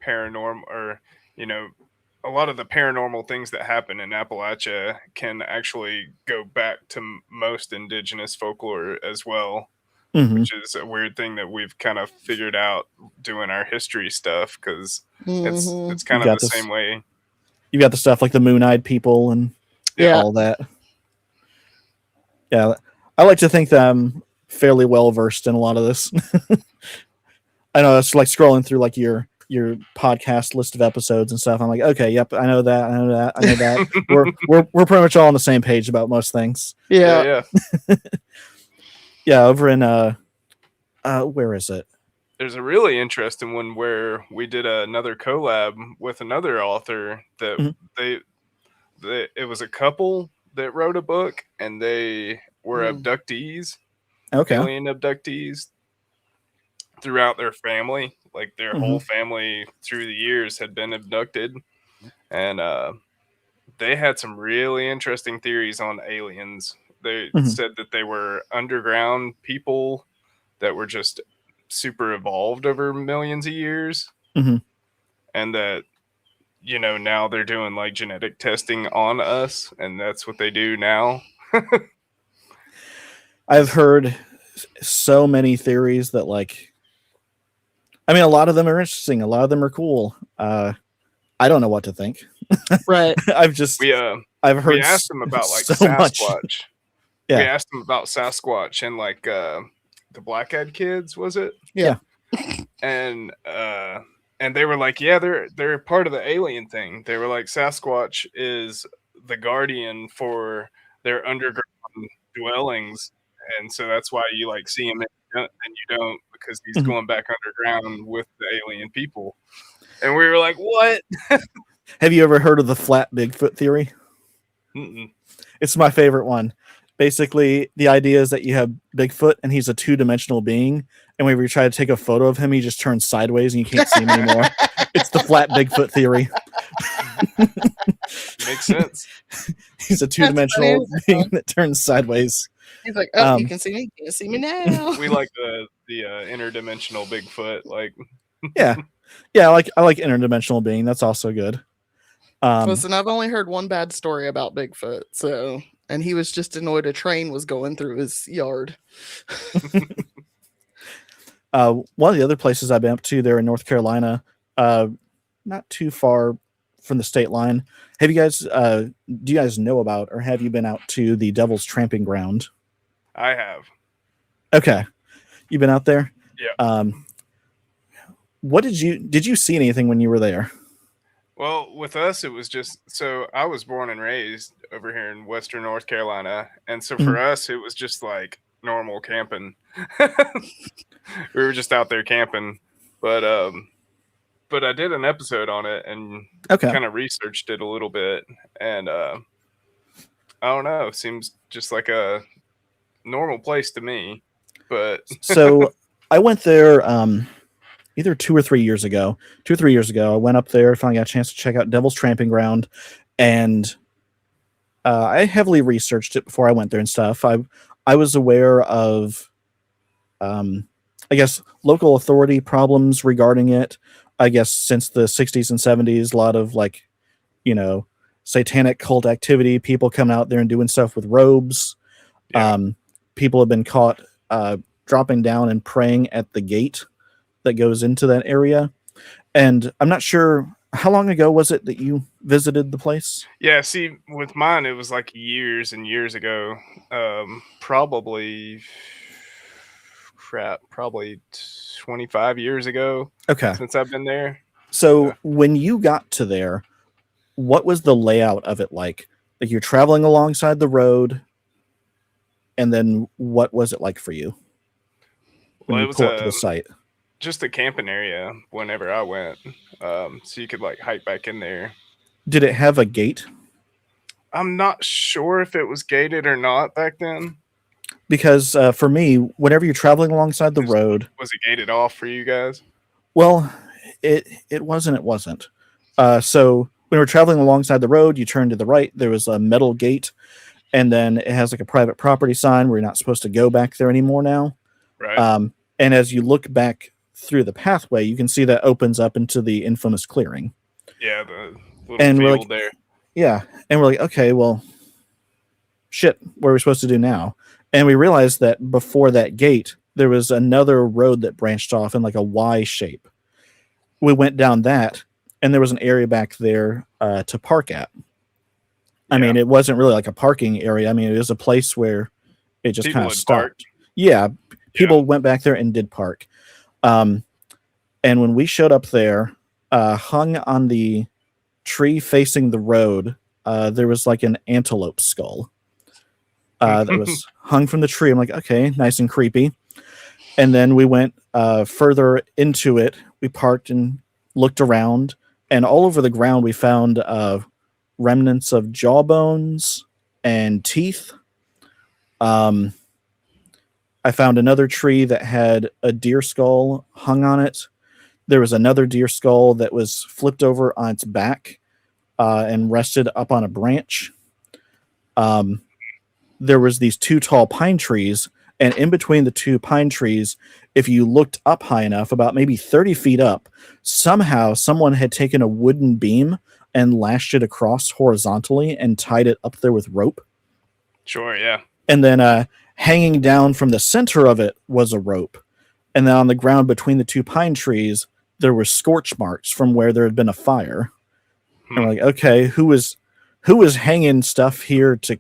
[SPEAKER 2] paranormal, or a lot of the paranormal things that happen in Appalachia can actually go back to most indigenous folklore as well, which is a weird thing that we've kind of figured out doing our history stuff, because it's kind of the same way.
[SPEAKER 3] You got the stuff like the moon-eyed people and all that. Yeah, I like to think that I'm fairly well versed in a lot of this. I know it's like scrolling through like your podcast list of episodes and stuff. I'm like, okay, yep, I know that. we're pretty much all on the same page about most things.
[SPEAKER 1] Yeah.
[SPEAKER 3] Yeah, over in where is it?
[SPEAKER 2] There's a really interesting one where we did another collab with another author that it was a couple that wrote a book and they were abductees, alien abductees throughout their family. Like their whole family through the years had been abducted, and they had some really interesting theories on aliens. They said that they were underground people that were just super evolved over millions of years, and that now they're doing like genetic testing on us, and that's what they do now.
[SPEAKER 3] I've heard so many theories that like, I mean, a lot of them are interesting. A lot of them are cool. I don't know what to think.
[SPEAKER 1] Right.
[SPEAKER 3] I've heard.
[SPEAKER 2] We asked them about like
[SPEAKER 3] so
[SPEAKER 2] Sasquatch.
[SPEAKER 3] Much. Yeah.
[SPEAKER 2] We asked them about Sasquatch and like the Blackhead Kids, was it?
[SPEAKER 3] Yeah.
[SPEAKER 2] And they were like, yeah, they're part of the alien thing. They were like, Sasquatch is the guardian for their underground dwellings, and so that's why you like see him and you don't, because he's going back underground with the alien people. And we were like, what?
[SPEAKER 3] Have you ever heard of the flat Bigfoot theory? It's my favorite one. Basically, the idea is that you have Bigfoot and he's a two-dimensional being, and when we try to take a photo of him, he just turns sideways and you can't see him anymore. It's the flat Bigfoot theory.
[SPEAKER 2] Makes sense.
[SPEAKER 3] He's a two-dimensional being that turns sideways.
[SPEAKER 1] He's like, oh, you can see me. You can see me now.
[SPEAKER 2] We like the interdimensional Bigfoot. Like,
[SPEAKER 3] yeah. I like interdimensional being. That's also good.
[SPEAKER 1] Listen, I've only heard one bad story about Bigfoot, and he was just annoyed a train was going through his yard.
[SPEAKER 3] One of the other places I've been up to there in North Carolina, not too far from the state line. Have you guys, do you guys know about, or have you been out to the Devil's Tramping Ground?
[SPEAKER 2] I have.
[SPEAKER 3] Okay. You've been out there?
[SPEAKER 2] Yeah.
[SPEAKER 3] What did you see anything when you were there?
[SPEAKER 2] Well, with us, it was just, so I was born and raised over here in Western North Carolina. And so for us, it was just like normal camping. We were just out there camping, but I did an episode on it and kind of researched it a little bit. And, I don't know, it seems just like a normal place to me, but
[SPEAKER 3] so I went there, either 2 or 3 years ago. 2 or 3 years ago, I went up there, finally got a chance to check out Devil's Tramping Ground, and I heavily researched it before I went there and stuff. I was aware of, I guess, local authority problems regarding it. I guess since the 60s and 70s, a lot of like, you know, satanic cult activity, people coming out there and doing stuff with robes.
[SPEAKER 2] Yeah.
[SPEAKER 3] People have been caught dropping down and praying at the gate that goes into that area. And I'm not sure, how long ago was it that you visited the place?
[SPEAKER 2] Yeah, see, with mine, it was like years and years ago. Probably, probably 25 years ago
[SPEAKER 3] Okay.
[SPEAKER 2] since I've been there.
[SPEAKER 3] So when you got to there, what was the layout of it like? Like you're traveling alongside the road, and then what was it like for you when
[SPEAKER 2] Well,
[SPEAKER 3] you
[SPEAKER 2] it was
[SPEAKER 3] pull up to the site?
[SPEAKER 2] just a camping area whenever I went. So you could like hike back in there.
[SPEAKER 3] Did it have a gate?
[SPEAKER 2] I'm not sure if it was gated or not back then.
[SPEAKER 3] Because for me, whenever you're traveling alongside the road,
[SPEAKER 2] Was it gated off for you guys?
[SPEAKER 3] well, it wasn't. So when we're traveling alongside the road, you turn to the right. There was a metal gate, and then it has like a private property sign where you're not supposed to go back there anymore now.
[SPEAKER 2] Right.
[SPEAKER 3] And as you look back through the pathway, you can see that opens up into the infamous clearing.
[SPEAKER 2] Yeah, the little
[SPEAKER 3] And we're
[SPEAKER 2] field
[SPEAKER 3] like,
[SPEAKER 2] there.
[SPEAKER 3] yeah, and we're like, okay, well, shit, what are we supposed to do now? And we realized that before that gate, there was another road that branched off in like a Y shape. We went down that, and there was an area back there to park at. I mean, it wasn't really like a parking area. I mean, it was a place where it just
[SPEAKER 2] People
[SPEAKER 3] kind of
[SPEAKER 2] had
[SPEAKER 3] stopped.
[SPEAKER 2] parked.
[SPEAKER 3] Yeah, people went back there and did park. And when we showed up there, hung on the tree facing the road, there was like an antelope skull that was hung from the tree. I'm like, okay, nice and creepy. And then we went further into it. We parked and looked around, and all over the ground we found remnants of jawbones and teeth. I found another tree that had a deer skull hung on it. There was another deer skull that was flipped over on its back and rested up on a branch. There was these two tall pine trees, and in between the two pine trees, if you looked up high enough, about maybe 30 feet up, somehow someone had taken a wooden beam and lashed it across horizontally and tied it up there with rope.
[SPEAKER 2] Sure, yeah.
[SPEAKER 3] And then hanging down from the center of it was a rope. And then on the ground between the two pine trees, there were scorch marks from where there had been a fire. And we're like, okay, who was hanging stuff here to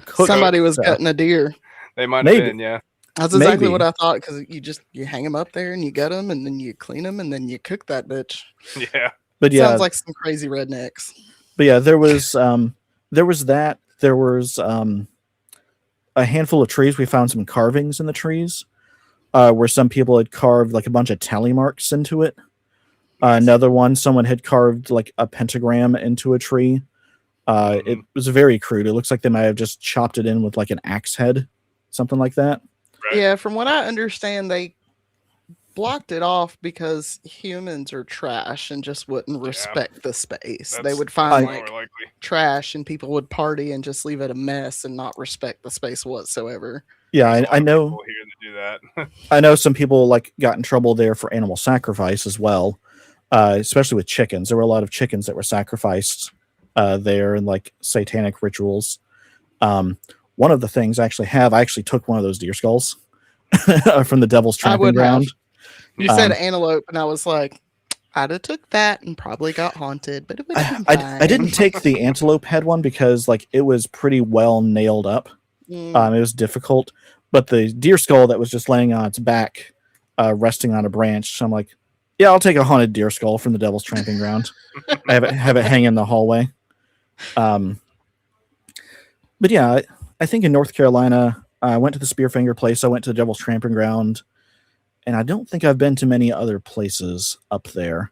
[SPEAKER 3] cook?
[SPEAKER 1] Somebody was
[SPEAKER 3] stuff?
[SPEAKER 1] gutting a deer.
[SPEAKER 2] They might have
[SPEAKER 3] Maybe.
[SPEAKER 2] been, yeah.
[SPEAKER 1] That's exactly
[SPEAKER 3] Maybe.
[SPEAKER 1] what I thought, because you hang them up there and you gut them and then you clean them and then you cook that bitch.
[SPEAKER 2] Yeah.
[SPEAKER 3] But yeah,
[SPEAKER 1] Sounds like some crazy rednecks.
[SPEAKER 3] but yeah, there was that. There was a handful of trees. We found some carvings in the trees where some people had carved like a bunch of tally marks into it. Another one, someone had carved like a pentagram into a tree. It was very crude. It looks like they might have just chopped it in with like an axe head, something like that.
[SPEAKER 2] Right.
[SPEAKER 1] Yeah, from what I understand, they blocked it off because humans are trash and just wouldn't respect the space. They
[SPEAKER 2] That's
[SPEAKER 1] would find
[SPEAKER 2] more
[SPEAKER 1] like
[SPEAKER 2] likely.
[SPEAKER 1] trash and people would party and just leave it a mess and not respect the space whatsoever.
[SPEAKER 3] Yeah,
[SPEAKER 2] There's a lot
[SPEAKER 3] I
[SPEAKER 2] of
[SPEAKER 3] know.
[SPEAKER 2] people here that do that.
[SPEAKER 3] I know some people like got in trouble there for animal sacrifice as well, especially with chickens. There were a lot of chickens that were sacrificed there in like satanic rituals. One of the things I actually took one of those deer skulls from the Devil's Tramping
[SPEAKER 1] would have.
[SPEAKER 3] Ground.
[SPEAKER 1] You said antelope, and I was like, I'd have took that and probably got haunted, but it would have been fine.
[SPEAKER 3] I didn't take the antelope head one because like it was pretty well nailed up. It was difficult, but the deer skull that was just laying on its back, resting on a branch. So I'm like, yeah, I'll take a haunted deer skull from the Devil's Tramping Ground. I have it hang in the hallway. But yeah, I think in North Carolina, I went to the Spearfinger place. I went to the Devil's Tramping Ground, and I don't think I've been to many other places up there.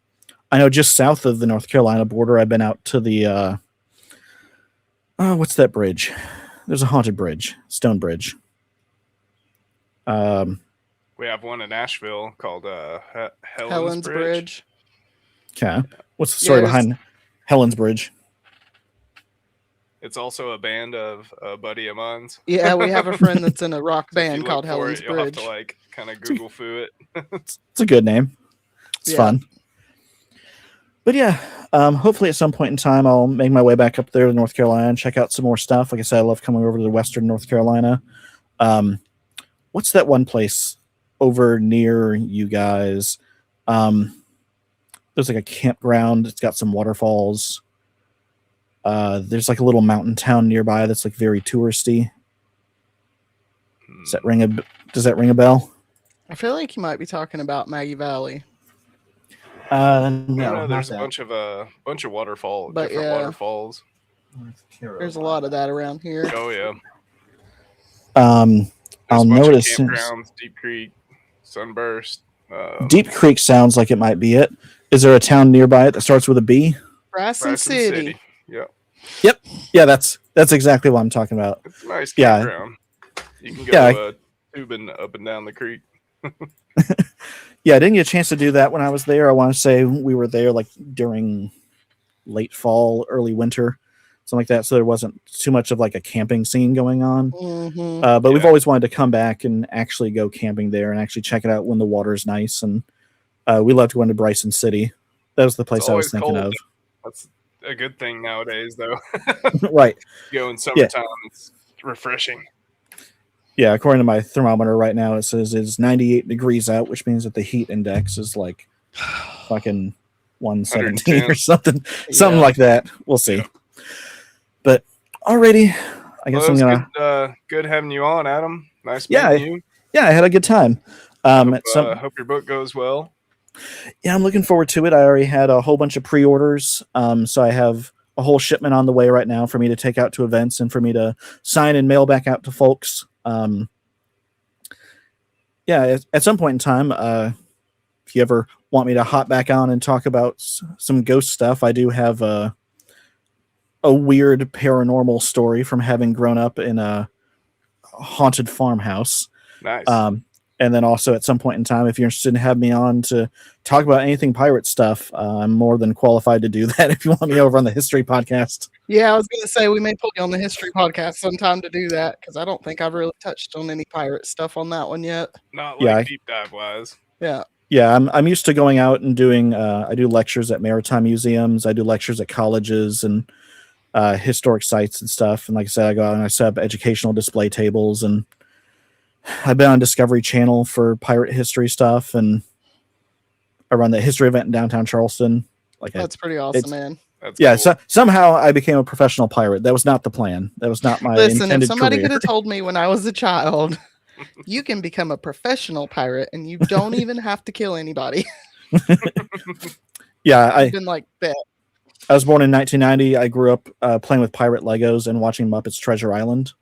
[SPEAKER 3] I know just south of the North Carolina border, I've been out to the what's that bridge? There's a haunted bridge, Stone Bridge.
[SPEAKER 2] We have one in Nashville called Helen's Bridge.
[SPEAKER 3] Okay. What's the story behind Helen's Bridge?
[SPEAKER 2] It's also a band of a buddy of mine's.
[SPEAKER 1] Yeah, we have a friend that's in a rock
[SPEAKER 2] So if you
[SPEAKER 1] band
[SPEAKER 2] look
[SPEAKER 1] called
[SPEAKER 2] for
[SPEAKER 1] Helen's
[SPEAKER 2] it, you'll have
[SPEAKER 1] Bridge.
[SPEAKER 2] to like kind of Google foo it.
[SPEAKER 3] It's a good name. It's
[SPEAKER 1] Yeah.
[SPEAKER 3] fun. But yeah, hopefully at some point in time I'll make my way back up there to North Carolina and check out some more stuff. Like I said, I love coming over to Western North Carolina. What's that one place over near you guys? There's like a campground. It's got some waterfalls. There's like a little mountain town nearby that's like very touristy. Does that ring a bell?
[SPEAKER 1] I feel like you might be talking about Maggie Valley.
[SPEAKER 2] No, there's a bunch of waterfall,
[SPEAKER 1] But
[SPEAKER 2] different
[SPEAKER 1] yeah.
[SPEAKER 2] waterfalls.
[SPEAKER 1] There's a lot of that around here.
[SPEAKER 2] Oh yeah.
[SPEAKER 3] I'll
[SPEAKER 2] There's a bunch of
[SPEAKER 3] notice.
[SPEAKER 2] campgrounds, Deep Creek, Sunburst.
[SPEAKER 3] Deep Creek sounds like it might be it. Is there a town nearby it that starts with a B?
[SPEAKER 1] Bryson City.
[SPEAKER 2] Yeah.
[SPEAKER 3] Yep. Yeah, that's exactly what I'm talking about.
[SPEAKER 2] It's a nice
[SPEAKER 3] Yeah.
[SPEAKER 2] campground. You can go tubing up and down the creek.
[SPEAKER 3] Yeah, I didn't get a chance to do that when I was there. I want to say we were there like during late fall, early winter, something like that. So there wasn't too much of like a camping scene going on.
[SPEAKER 1] Mm-hmm.
[SPEAKER 3] But we've always wanted to come back and actually go camping there and actually check it out when the water's nice. And we loved going to Bryson City. That was the place I was thinking of.
[SPEAKER 2] That's a good thing nowadays, though.
[SPEAKER 3] Right.
[SPEAKER 2] Go in summertime, it's refreshing.
[SPEAKER 3] Yeah, according to my thermometer right now, it says it's 98 degrees out, which means that the heat index is like fucking 117 or something, something like that. We'll see.
[SPEAKER 2] Yeah.
[SPEAKER 3] But alrighty, I guess I'm
[SPEAKER 2] gonna. Good having you on, Adam. Nice meeting you.
[SPEAKER 3] Yeah, I had a good time.
[SPEAKER 2] Hope your book goes well.
[SPEAKER 3] Yeah, I'm looking forward to it. I already had a whole bunch of pre-orders, so I have a whole shipment on the way right now for me to take out to events and for me to sign and mail back out to folks. Yeah, at some point in time, if you ever want me to hop back on and talk about some ghost stuff, I do have a weird paranormal story from having grown up in a haunted farmhouse.
[SPEAKER 2] Nice.
[SPEAKER 3] And then also at some point in time, if you're interested in having me on to talk about anything pirate stuff, I'm more than qualified to do that if you want me over on the History Podcast.
[SPEAKER 1] Yeah, I was going to say we may put you on the History Podcast sometime to do that because I don't think I've really touched on any pirate stuff on that one yet.
[SPEAKER 2] Not like deep dive wise.
[SPEAKER 1] Yeah.
[SPEAKER 3] Yeah, I'm used to going out and doing. I do lectures at maritime museums. I do lectures at colleges and historic sites and stuff. And like I said, I go out and I set up educational display tables, and I've been on Discovery Channel for pirate history stuff, and I run the history event in downtown Charleston.
[SPEAKER 1] That's pretty awesome, man.
[SPEAKER 2] That's
[SPEAKER 3] yeah,
[SPEAKER 2] cool.
[SPEAKER 3] so somehow I became a professional pirate. That was not the plan. That was not my intended
[SPEAKER 1] if somebody
[SPEAKER 3] career.
[SPEAKER 1] could have told me when I was a child, you can become a professional pirate and you don't even have to kill anybody.
[SPEAKER 3] Yeah,
[SPEAKER 1] I've been like that.
[SPEAKER 3] I was born in 1990. I grew up playing with pirate Legos and watching Muppets Treasure Island.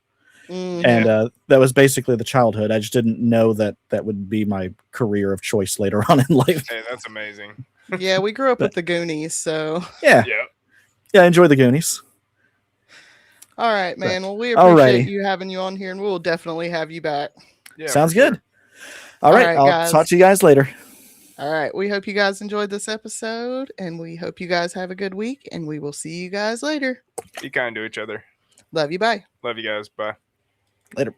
[SPEAKER 1] Mm-hmm.
[SPEAKER 3] And that was basically the childhood. I just didn't know that would be my career of choice later on in life.
[SPEAKER 2] Hey, that's amazing.
[SPEAKER 1] Yeah, we grew up with the Goonies, so
[SPEAKER 3] Yeah, I enjoy the Goonies.
[SPEAKER 1] all right, man. Well, we
[SPEAKER 3] Alrighty.
[SPEAKER 1] appreciate you having you on here, and we'll definitely have you back.
[SPEAKER 2] Yeah,
[SPEAKER 3] Sounds
[SPEAKER 2] for sure.
[SPEAKER 3] good. All right, I'll
[SPEAKER 1] guys.
[SPEAKER 3] talk to you guys later.
[SPEAKER 1] All right, we hope you guys enjoyed this episode, and we hope you guys have a good week, and we will see you guys later.
[SPEAKER 2] Be kind to each other.
[SPEAKER 1] Love you. Bye.
[SPEAKER 2] Love you guys. Bye.
[SPEAKER 3] Later.